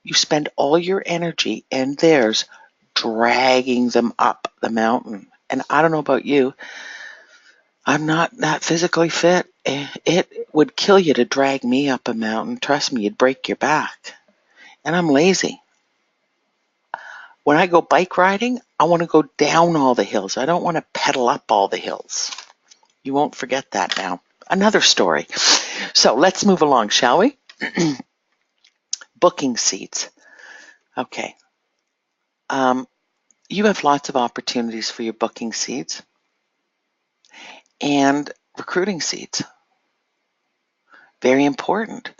you spend all your energy and theirs dragging them up the mountain. And I don't know about you, I'm not that physically fit. It would kill you to drag me up a mountain. Trust me, you'd break your back. And I'm lazy. When I go bike riding, I want to go down all the hills. I don't want to pedal up all the hills. You won't forget that now. Another story. So let's move along, shall we? Booking seats. Okay. You have lots of opportunities for your booking seats and recruiting seats. Very important.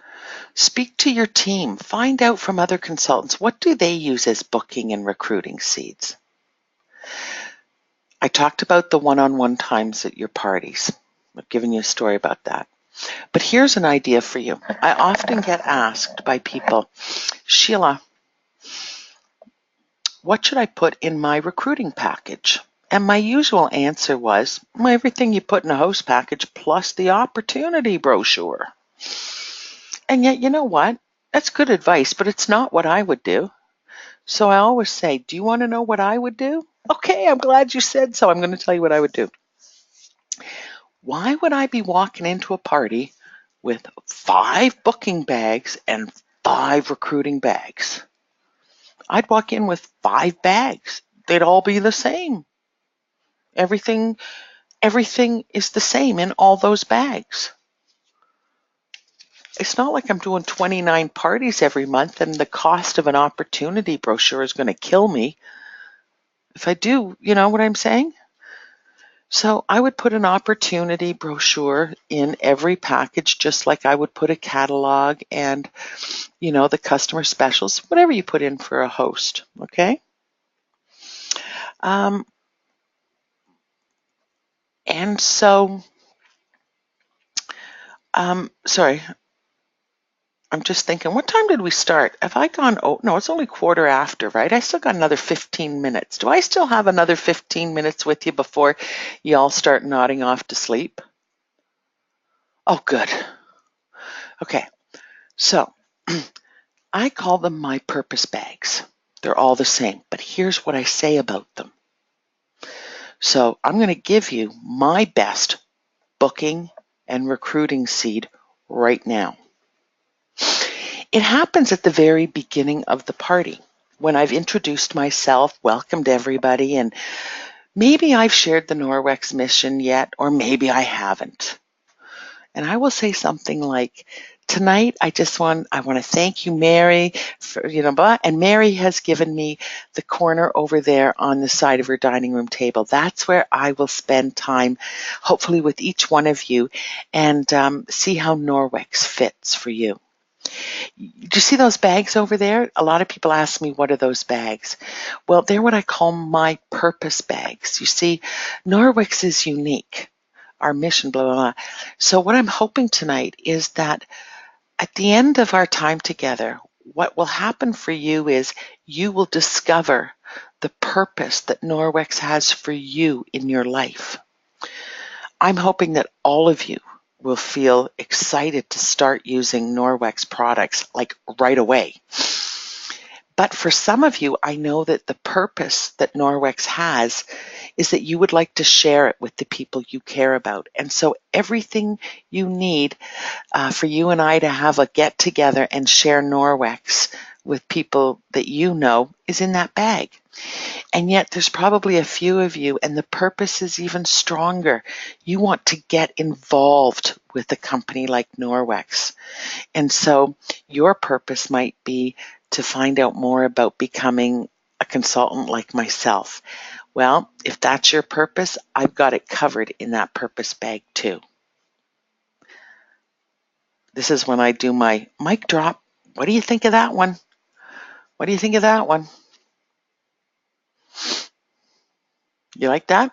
Speak to your team. Find out from other consultants, what do they use as booking and recruiting seats? I talked about the one-on-one times at your parties. I've given you a story about that. But here's an idea for you. I often get asked by people, Sheila, what should I put in my recruiting package? And my usual answer was, well, everything you put in a host package plus the opportunity brochure. And yet, you know what? That's good advice, but it's not what I would do. So I always say, do you want to know what I would do? Okay, I'm glad you said so. I'm going to tell you what I would do. Why would I be walking into a party with 5 booking bags and 5 recruiting bags. I'd walk in with 5 bags. They'd all be the same. Everything is the same in all those bags. It's not like I'm doing 29 parties every month and the cost of an opportunity brochure is going to kill me. If I do, you know what I'm saying? So I would put an opportunity brochure in every package, just like I would put a catalog and, the customer specials, whatever you put in for a host, okay? And so, sorry, I'm just thinking, what time did we start? Have I gone, oh, no, it's only quarter after, right? I still got another 15 minutes. Do I still have another 15 minutes with you before you all start nodding off to sleep? Oh, good. Okay, so I call them my purpose bags. They're all the same, but here's what I say about them. So I'm going to give you my best booking and recruiting seed right now. It happens at the very beginning of the party when I've introduced myself, welcomed everybody, and maybe I've shared the Norwex mission yet, or maybe I haven't. And I will say something like, tonight, I want to thank you, Mary, for, and Mary has given me the corner over there on the side of her dining room table. That's where I will spend time, hopefully with each one of you, and see how Norwex fits for you. Do you see those bags over there? A lot of people ask me, what are those bags? Well, they're what I call my purpose bags. You see, Norwex is unique. Our mission, blah, blah, blah. So what I'm hoping tonight is that at the end of our time together, what will happen for you is you will discover the purpose that Norwex has for you in your life. I'm hoping that all of you will feel excited to start using Norwex products like right away. But for some of you, I know that the purpose that Norwex has is that you would like to share it with the people you care about. And so everything you need for you and I to have a get together and share Norwex with people that you know is in that bag. And yet there's probably a few of you, and the purpose is even stronger. You want to get involved with a company like Norwex. And so your purpose might be to find out more about becoming a consultant like myself. Well, if that's your purpose, I've got it covered in that purpose bag too. This is when I do my mic drop. What do you think of that one? What do you think of that one? You like that?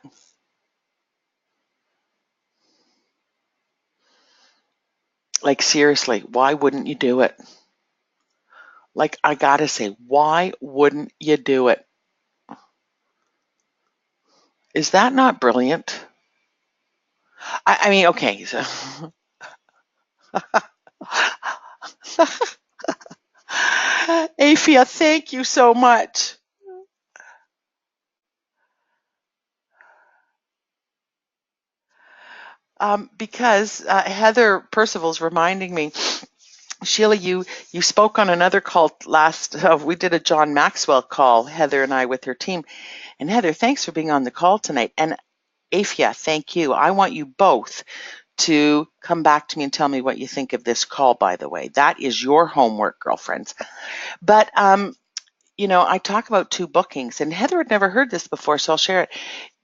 Like seriously, why wouldn't you do it? Like I gotta say, why wouldn't you do it? Is that not brilliant? I mean, okay. So Afia, thank you so much. Because Heather Percival's reminding me, Sheila, you spoke on another call last, we did a John Maxwell call, Heather and I with her team. And Heather, thanks for being on the call tonight. And Afia, thank you. I want you both to come back to me and tell me what you think of this call, by the way. That is your homework, girlfriends. But, I talk about 2 bookings, and Heather had never heard this before, so I'll share it.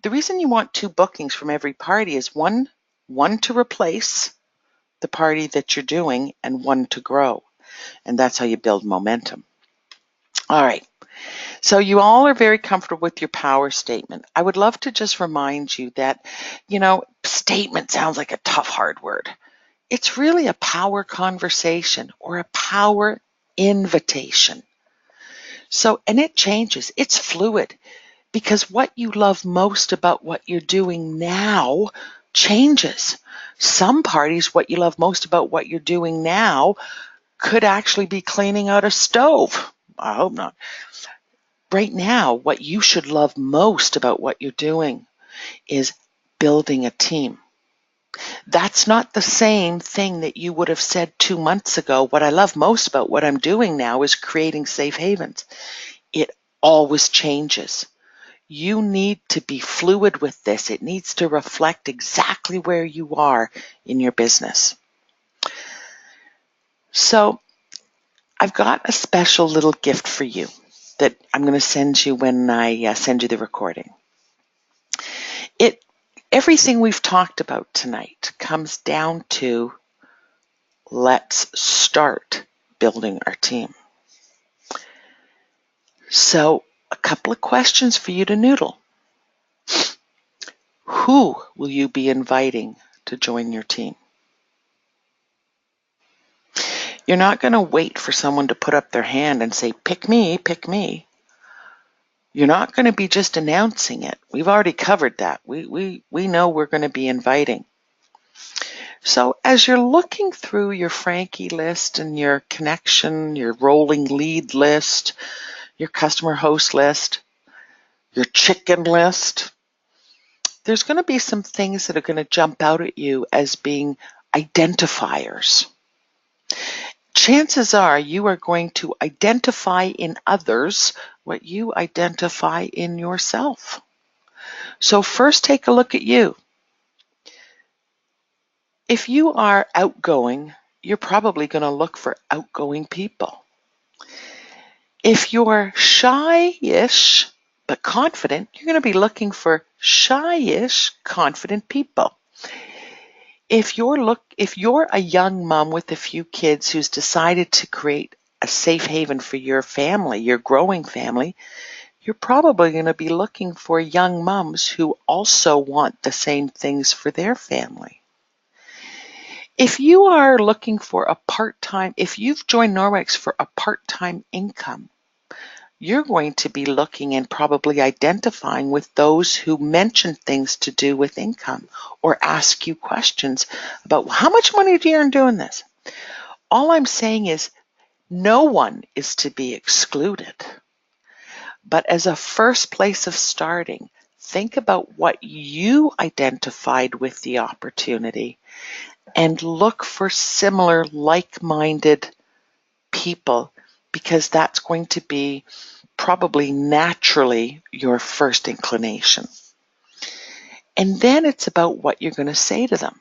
The reason you want 2 bookings from every party is one to replace the party that you're doing and one to grow. And that's how you build momentum. All right. So you all are very comfortable with your power statement. I would love to just remind you that, statement sounds like a tough, hard word. It's really a power conversation or a power invitation. So, and it changes. It's fluid because what you love most about what you're doing now changes. Some parties, what you love most about what you're doing now could actually be cleaning out a stove. I hope not. Right now, what you should love most about what you're doing is building a team. That's not the same thing that you would have said 2 months ago. What I love most about what I'm doing now is creating safe havens. It always changes. You need to be fluid with this. It needs to reflect exactly where you are in your business. So I've got a special little gift for you that I'm going to send you when I send you the recording. Everything we've talked about tonight comes down to let's start building our team. So a couple of questions for you to noodle. Who will you be inviting to join your team? You're not going to wait for someone to put up their hand and say, pick me, pick me. You're not going to be just announcing it. We've already covered that. We know we're going to be inviting. So as you're looking through your Frankie list and your connection, your rolling lead list, your customer host list, your chicken list, there's going to be some things that are going to jump out at you as being identifiers. Chances are you are going to identify in others what you identify in yourself. So first take a look at you. If you are outgoing, you're probably going to look for outgoing people. If you're shy-ish but confident, you're going to be looking for shy-ish, confident people. If you're a young mom with a few kids who's decided to create a safe haven for your family, your growing family, you're probably going to be looking for young moms who also want the same things for their family. If you are looking for a part-time, if you've joined Norwex for a part-time income, you're going to be looking and probably identifying with those who mention things to do with income or ask you questions about how much money do you earn doing this? All I'm saying is no one is to be excluded. But as a first place of starting, think about what you identified with the opportunity and look for similar like-minded people, because that's going to be probably naturally your first inclination. And then it's about what you're going to say to them.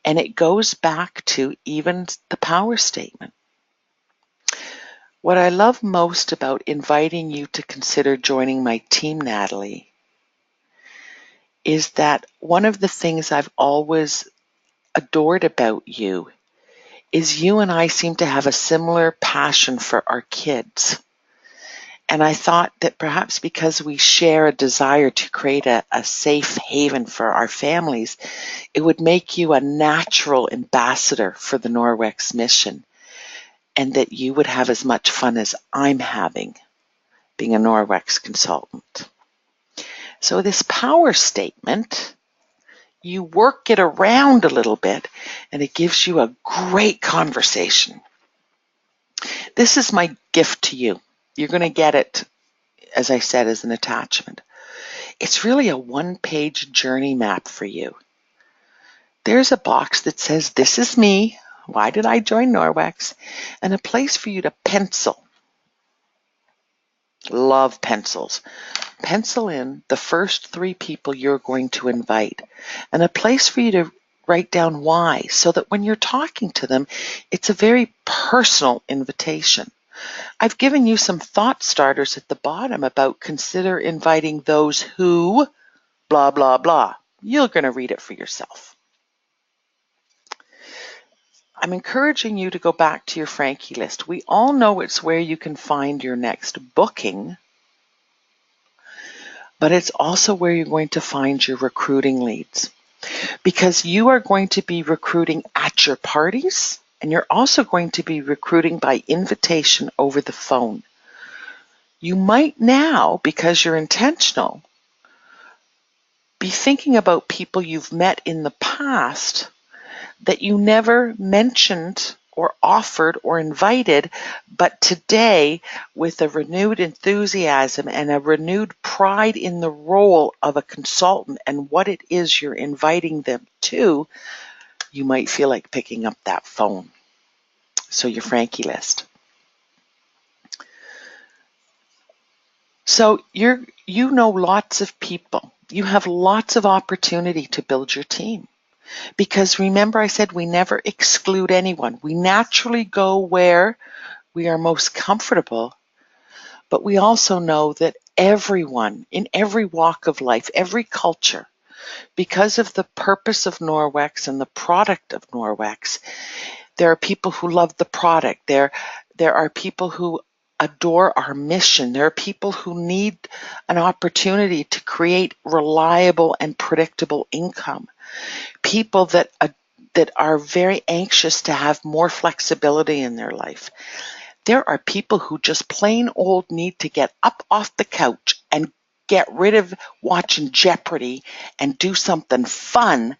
And it goes back to even the power statement. What I love most about inviting you to consider joining my team, Natalie, is that one of the things I've always adored about you is you and I seem to have a similar passion for our kids. And I thought that perhaps because we share a desire to create a safe haven for our families, it would make you a natural ambassador for the Norwex mission, and that you would have as much fun as I'm having being a Norwex consultant. So this power statement, you work it around a little bit, and it gives you a great conversation. This is my gift to you. You're going to get it, as I said, as an attachment. It's really a one-page journey map for you. There's a box that says, this is me, why did I join Norwex, and a place for you to pencil. Love pencils. Pencil in the first 3 people you're going to invite, and a place for you to write down why, so that when you're talking to them, it's a very personal invitation. I've given you some thought starters at the bottom about consider inviting those who, blah, blah, blah. You're going to read it for yourself. I'm encouraging you to go back to your Frankie list. We all know it's where you can find your next booking, but it's also where you're going to find your recruiting leads, because you are going to be recruiting at your parties, and you're also going to be recruiting by invitation over the phone. You might now, because you're intentional, be thinking about people you've met in the past that you never mentioned or offered or invited, but today, with a renewed enthusiasm and a renewed pride in the role of a consultant and what it is you're inviting them 2, you might feel like picking up that phone. So your Frankie list. So you know lots of people. You have lots of opportunity to build your team. Because remember I said we never exclude anyone. We naturally go where we are most comfortable, but we also know that everyone in every walk of life, every culture, because of the purpose of Norwex and the product of Norwex, there are people who love the product. There are people who adore our mission. There are people who need an opportunity to create reliable and predictable income. People that are very anxious to have more flexibility in their life. There are people who just plain old need to get up off the couch and get rid of watching Jeopardy and do something fun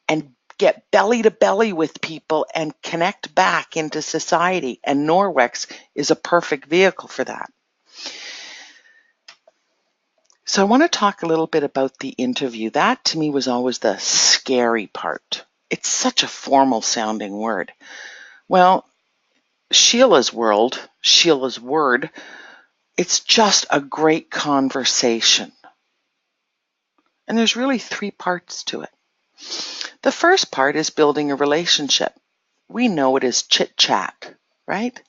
and get belly to belly with people and connect back into society. And Norwex is a perfect vehicle for that. So I want to talk a little bit about the interview. That to me was always the scary part. It's such a formal sounding word. Well, Sheila's word, it's just a great conversation. And there's really 3 parts to it. The first part is building a relationship. We know it is chit-chat, right?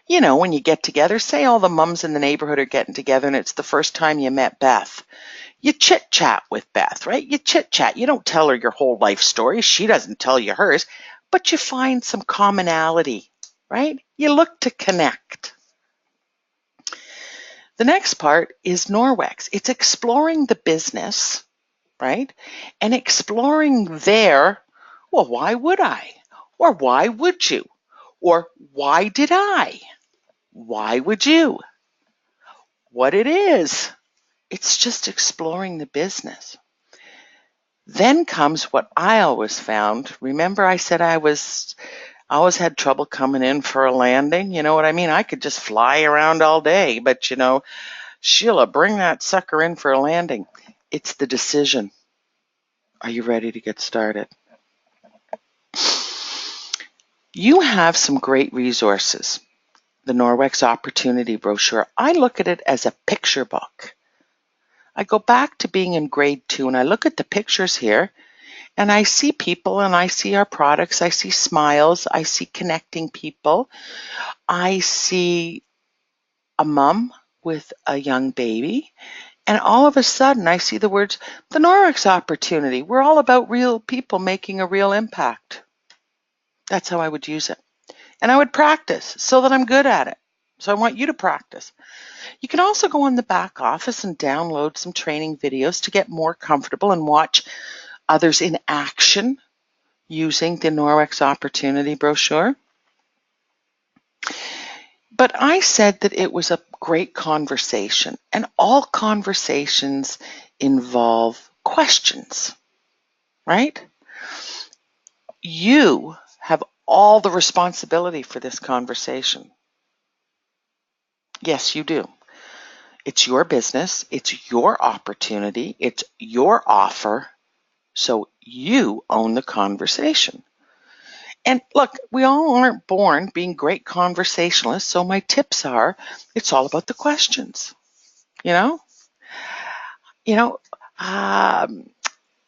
You know, when you get together, say all the mums in the neighborhood are getting together and it's the first time you met Beth. You chit-chat with Beth, right? You chit-chat. You don't tell her your whole life story. She doesn't tell you hers, but you find some commonality, right? You look to connect. The next part is Norwex. It's exploring the business, right? And exploring there, well, why would I? Or why would you? Or why did I? Why would you? What it is. It's just exploring the business. Then comes what I always found. Remember I said I always had trouble coming in for a landing? You know what I mean? I could just fly around all day, but you know, Sheila, bring that sucker in for a landing. It's the decision. Are you ready to get started? You have some great resources. The Norwex Opportunity Brochure. I look at it as a picture book. I go back to being in grade 2 and I look at the pictures here and I see people and I see our products. I see smiles. I see connecting people. I see a mom with a young baby. And all of a sudden, I see the words, the Norwex Opportunity. We're all about real people making a real impact. That's how I would use it. And I would practice so that I'm good at it. So I want you to practice. You can also go in the back office and download some training videos to get more comfortable and watch others in action using the Norwex Opportunity Brochure. But I said that it was a great conversation, and all conversations involve questions, right? You have all the responsibility for this conversation. Yes, you do. It's your business, it's your opportunity, it's your offer, so you own the conversation. And look, we all aren't born being great conversationalists, so my tips are, it's all about the questions, you know?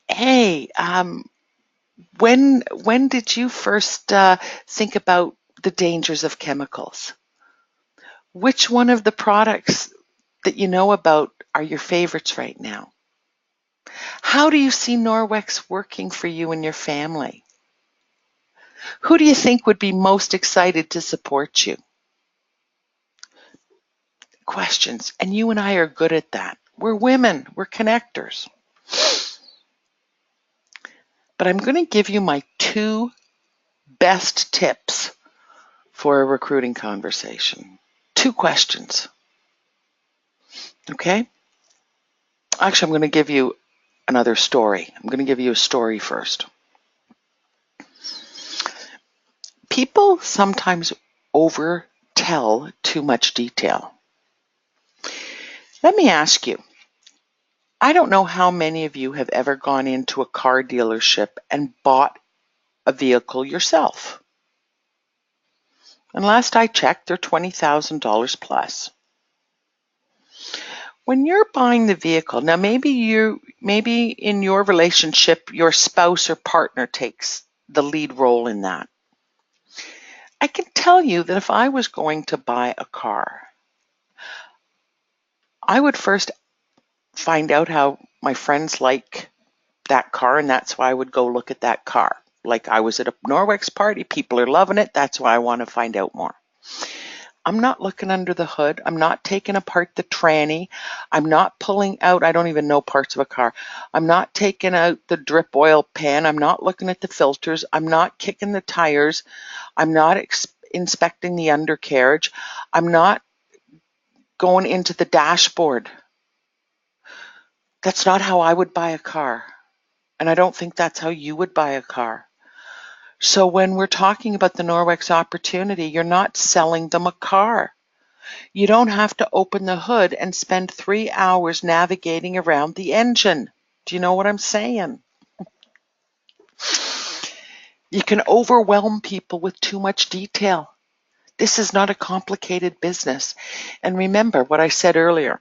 Hey, when did you first think about the dangers of chemicals? Which one of the products that you know about are your favorites right now? How do you see Norwex working for you and your family? Who do you think would be most excited to support you? Questions. And you and I are good at that. We're women. We're connectors. But I'm going to give you my 2 best tips for a recruiting conversation. 2 questions. Okay? Actually, I'm going to give you another story. I'm going to give you a story first. People sometimes overtell too much detail. Let me ask you, I don't know how many of you have ever gone into a car dealership and bought a vehicle yourself. And last I checked, they're $20,000 plus. When you're buying the vehicle, now maybe in your relationship, your spouse or partner takes the lead role in that. I can tell you that if I was going to buy a car, I would first find out how my friends like that car, and that's why I would go look at that car. Like I was at a Norwex party, people are loving it, that's why I want to find out more. I'm not looking under the hood. I'm not taking apart the tranny. I'm not pulling out, I don't even know parts of a car. I'm not taking out the drip oil pan. I'm not looking at the filters. I'm not kicking the tires. I'm not inspecting the undercarriage. I'm not going into the dashboard. That's not how I would buy a car. And I don't think that's how you would buy a car. So when we're talking about the Norwex opportunity, you're not selling them a car. You don't have to open the hood and spend 3 hours navigating around the engine. Do you know what I'm saying? You can overwhelm people with too much detail. This is not a complicated business. And remember what I said earlier.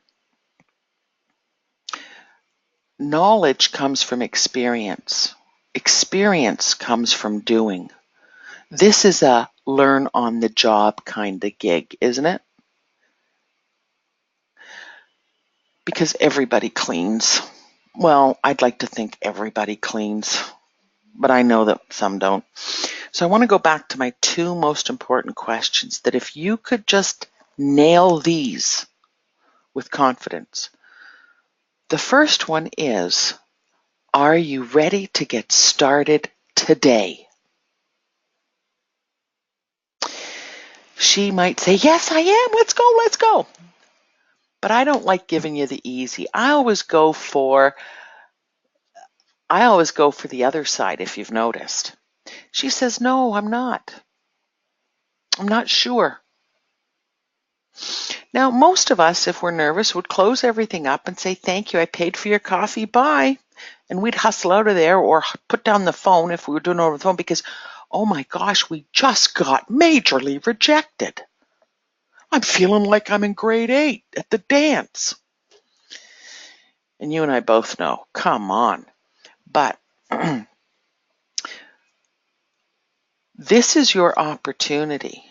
Knowledge comes from experience. Experience comes from doing. This is a learn on the job kind of gig, isn't it? Because everybody cleans. Well, I'd like to think everybody cleans, but I know that some don't. So I want to go back to my 2 most important questions that if you could just nail these with confidence. The first one is, are you ready to get started today? She might say, yes, I am. Let's go, let's go. But I don't like giving you the easy. I always go for the other side, if you've noticed. She says, no, I'm not. I'm not sure. Now, most of us, if we're nervous, would close everything up and say, thank you, I paid for your coffee, bye. And we'd hustle out of there or put down the phone if we were doing it over the phone because, oh my gosh, we just got majorly rejected. I'm feeling like I'm in grade 8 at the dance. And you and I both know, come on. But this is your opportunity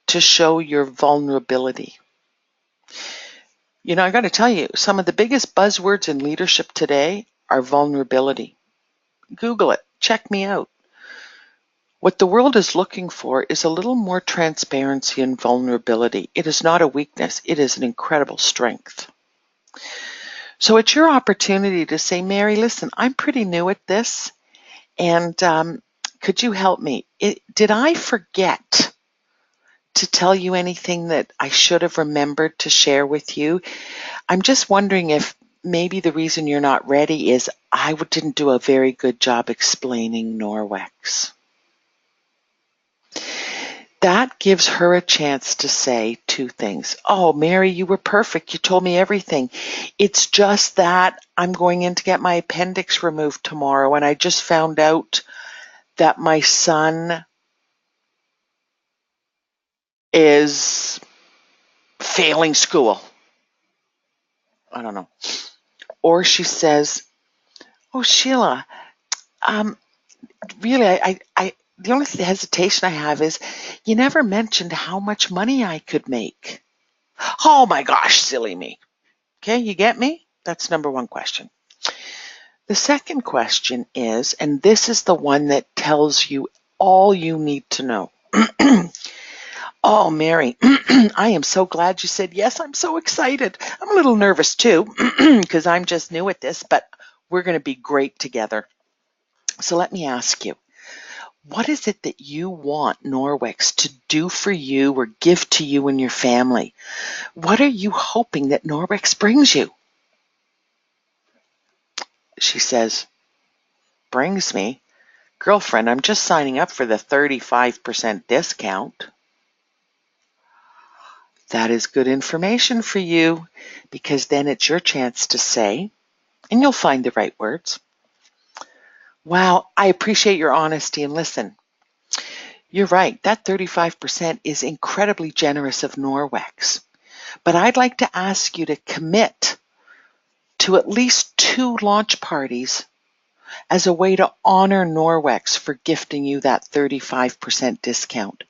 to show your vulnerability. You know, I got to tell you, some of the biggest buzzwords in leadership today are vulnerability. Google it. Check me out. What the world is looking for is a little more transparency and vulnerability. It is not a weakness. It is an incredible strength. So it's your opportunity to say, Mary, listen, I'm pretty new at this, and could you help me? Did I forget to tell you anything that I should have remembered to share with you? I'm just wondering if maybe the reason you're not ready is I didn't do a very good job explaining Norwex. That gives her a chance to say 2 things. Oh, Mary, you were perfect. You told me everything. It's just that I'm going in to get my appendix removed tomorrow, and I just found out that my son is failing school. I don't know. Or she says, oh, Sheila, really, the only hesitation I have is you never mentioned how much money I could make. Oh my gosh, silly me. Okay, you get me? That's number 1 question. The second question is, and this is the one that tells you all you need to know. Oh, Mary, I am so glad you said yes. I'm so excited. I'm a little nervous too because I'm just new at this, but we're going to be great together. So let me ask you, what is it that you want Norwex to do for you or give to you and your family? What are you hoping that Norwex brings you? She says, brings me? Girlfriend, I'm just signing up for the 35% discount. That is good information for you because then it's your chance to say, and you'll find the right words. Wow, I appreciate your honesty, and listen, you're right, that 35% is incredibly generous of Norwex. But I'd like to ask you to commit to at least 2 launch parties as a way to honor Norwex for gifting you that 35% discount.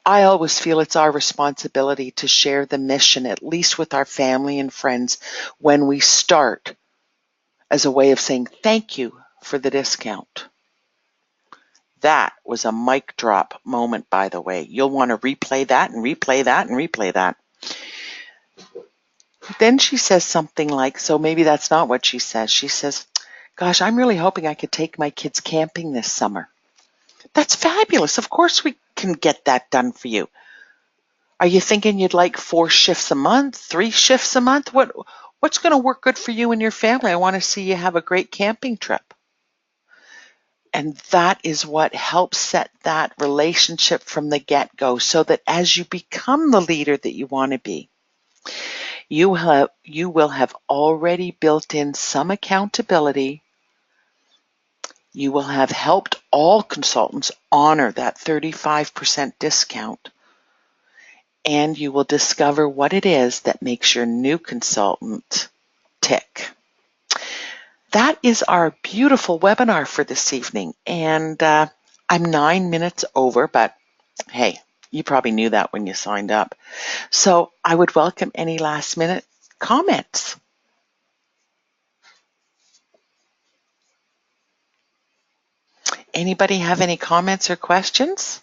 I always feel it's our responsibility to share the mission, at least with our family and friends, when we start, as a way of saying thank you for the discount. That was a mic drop moment, by the way. You'll want to replay that and replay that and replay that. Then she says something like, so maybe that's not what she says. She says, gosh, I'm really hoping I could take my kids camping this summer. That's fabulous. Of course we can get that done for you. Are you thinking you'd like 4 shifts a month, 3 shifts a month? What's going to work good for you and your family? I want to see you have a great camping trip. And that is what helps set that relationship from the get-go, so that as you become the leader that you want to be, you will have already built in some accountability. You will have helped all consultants honor that 35% discount. And you will discover what it is that makes your new consultant tick. That is our beautiful webinar for this evening. And I'm 9 minutes over, but hey, you probably knew that when you signed up. So I would welcome any last minute comments. Anybody have any comments or questions?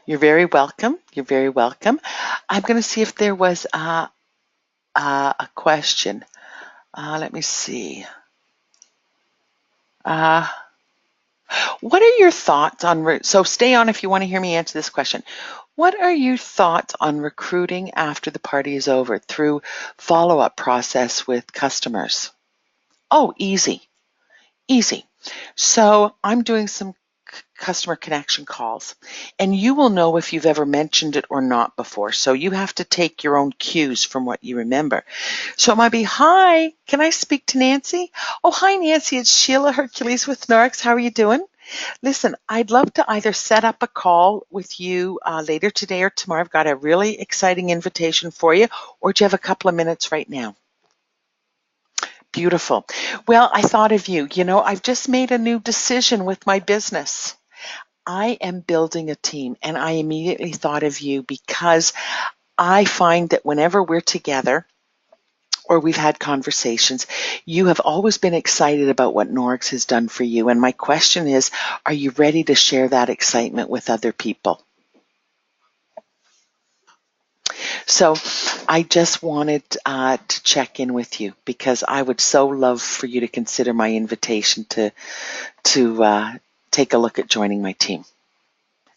You're very welcome. You're very welcome. I'm going to see if there was a question. Let me see. What are your thoughts on, so stay on if you want to hear me answer this question. What are your thoughts on recruiting after the party is over through follow-up process with customers? Oh, easy. So I'm doing some customer connection calls, and you will know if you've ever mentioned it or not before. So you have to take your own cues from what you remember. So it might be, hi, can I speak to Nancy? Oh, hi, Nancy, it's Sheila Hercules with Norwex. How are you doing? Listen, I'd love to either set up a call with you later today or tomorrow. I've got a really exciting invitation for you, or do you have a couple of minutes right now? Beautiful. Well, I thought of you. You know, I've just made a new decision with my business. I am building a team, and I immediately thought of you because I find that whenever we're together or we've had conversations, you have always been excited about what Norwex has done for you. And my question is, are you ready to share that excitement with other people? So I just wanted to check in with you because I would so love for you to consider my invitation to take a look at joining my team.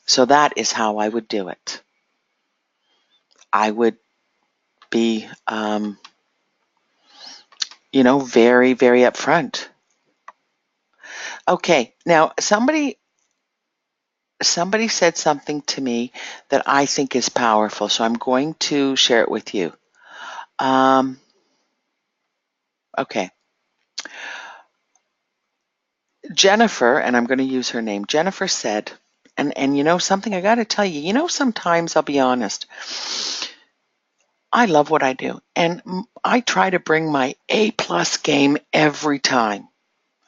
So that is how I would do it. I would be, very, very upfront. Okay, now somebody said something to me that I think is powerful, so I'm going to share it with you. Okay. Jennifer, and I'm going to use her name, Jennifer said, and you know something, I got to tell you, sometimes I'll be honest, I love what I do, and I try to bring my A+ game every time,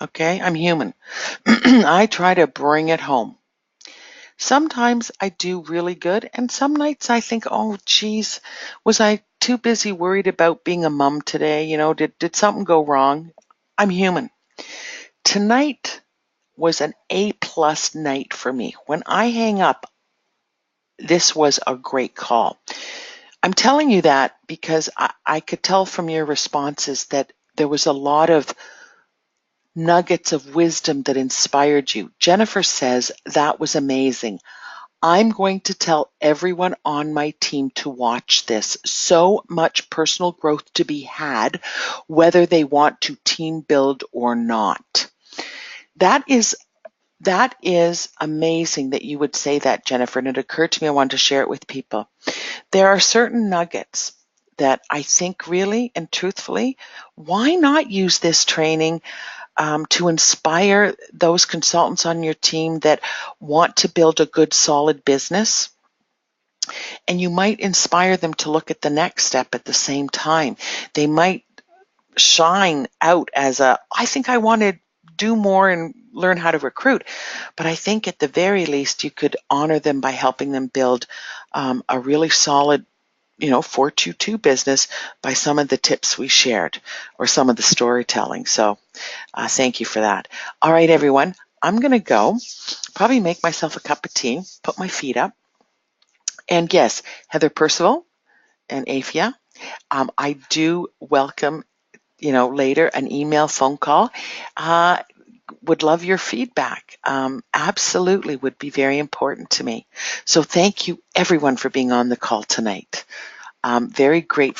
okay? I'm human. I try to bring it home. Sometimes I do really good, and some nights I think, oh, geez, was I too busy worried about being a mom today? Did something go wrong? I'm human. Tonight was an A+ night for me. When I hang up, this was a great call. I'm telling you that because I could tell from your responses that there was a lot of nuggets of wisdom that inspired you. Jennifer says, that was amazing. I'm going to tell everyone on my team to watch this. So much personal growth to be had, whether they want to team build or not. That is amazing that you would say that, Jennifer, and it occurred to me I wanted to share it with people. There are certain nuggets that I think really and truthfully, why not use this training to inspire those consultants on your team that want to build a good, solid business? And you might inspire them to look at the next step at the same time. They might shine out as I think I want to do more and learn how to recruit. But I think at the very least, you could honor them by helping them build a really solid 422 business by some of the tips we shared or some of the storytelling. So thank you for that. All right, everyone, I'm going to go probably make myself a cup of tea, put my feet up. And yes, Heather Percival and Afia, I do welcome, later an email, phone call. Would love your feedback. Absolutely would be very important to me. So thank you everyone for being on the call tonight. Very grateful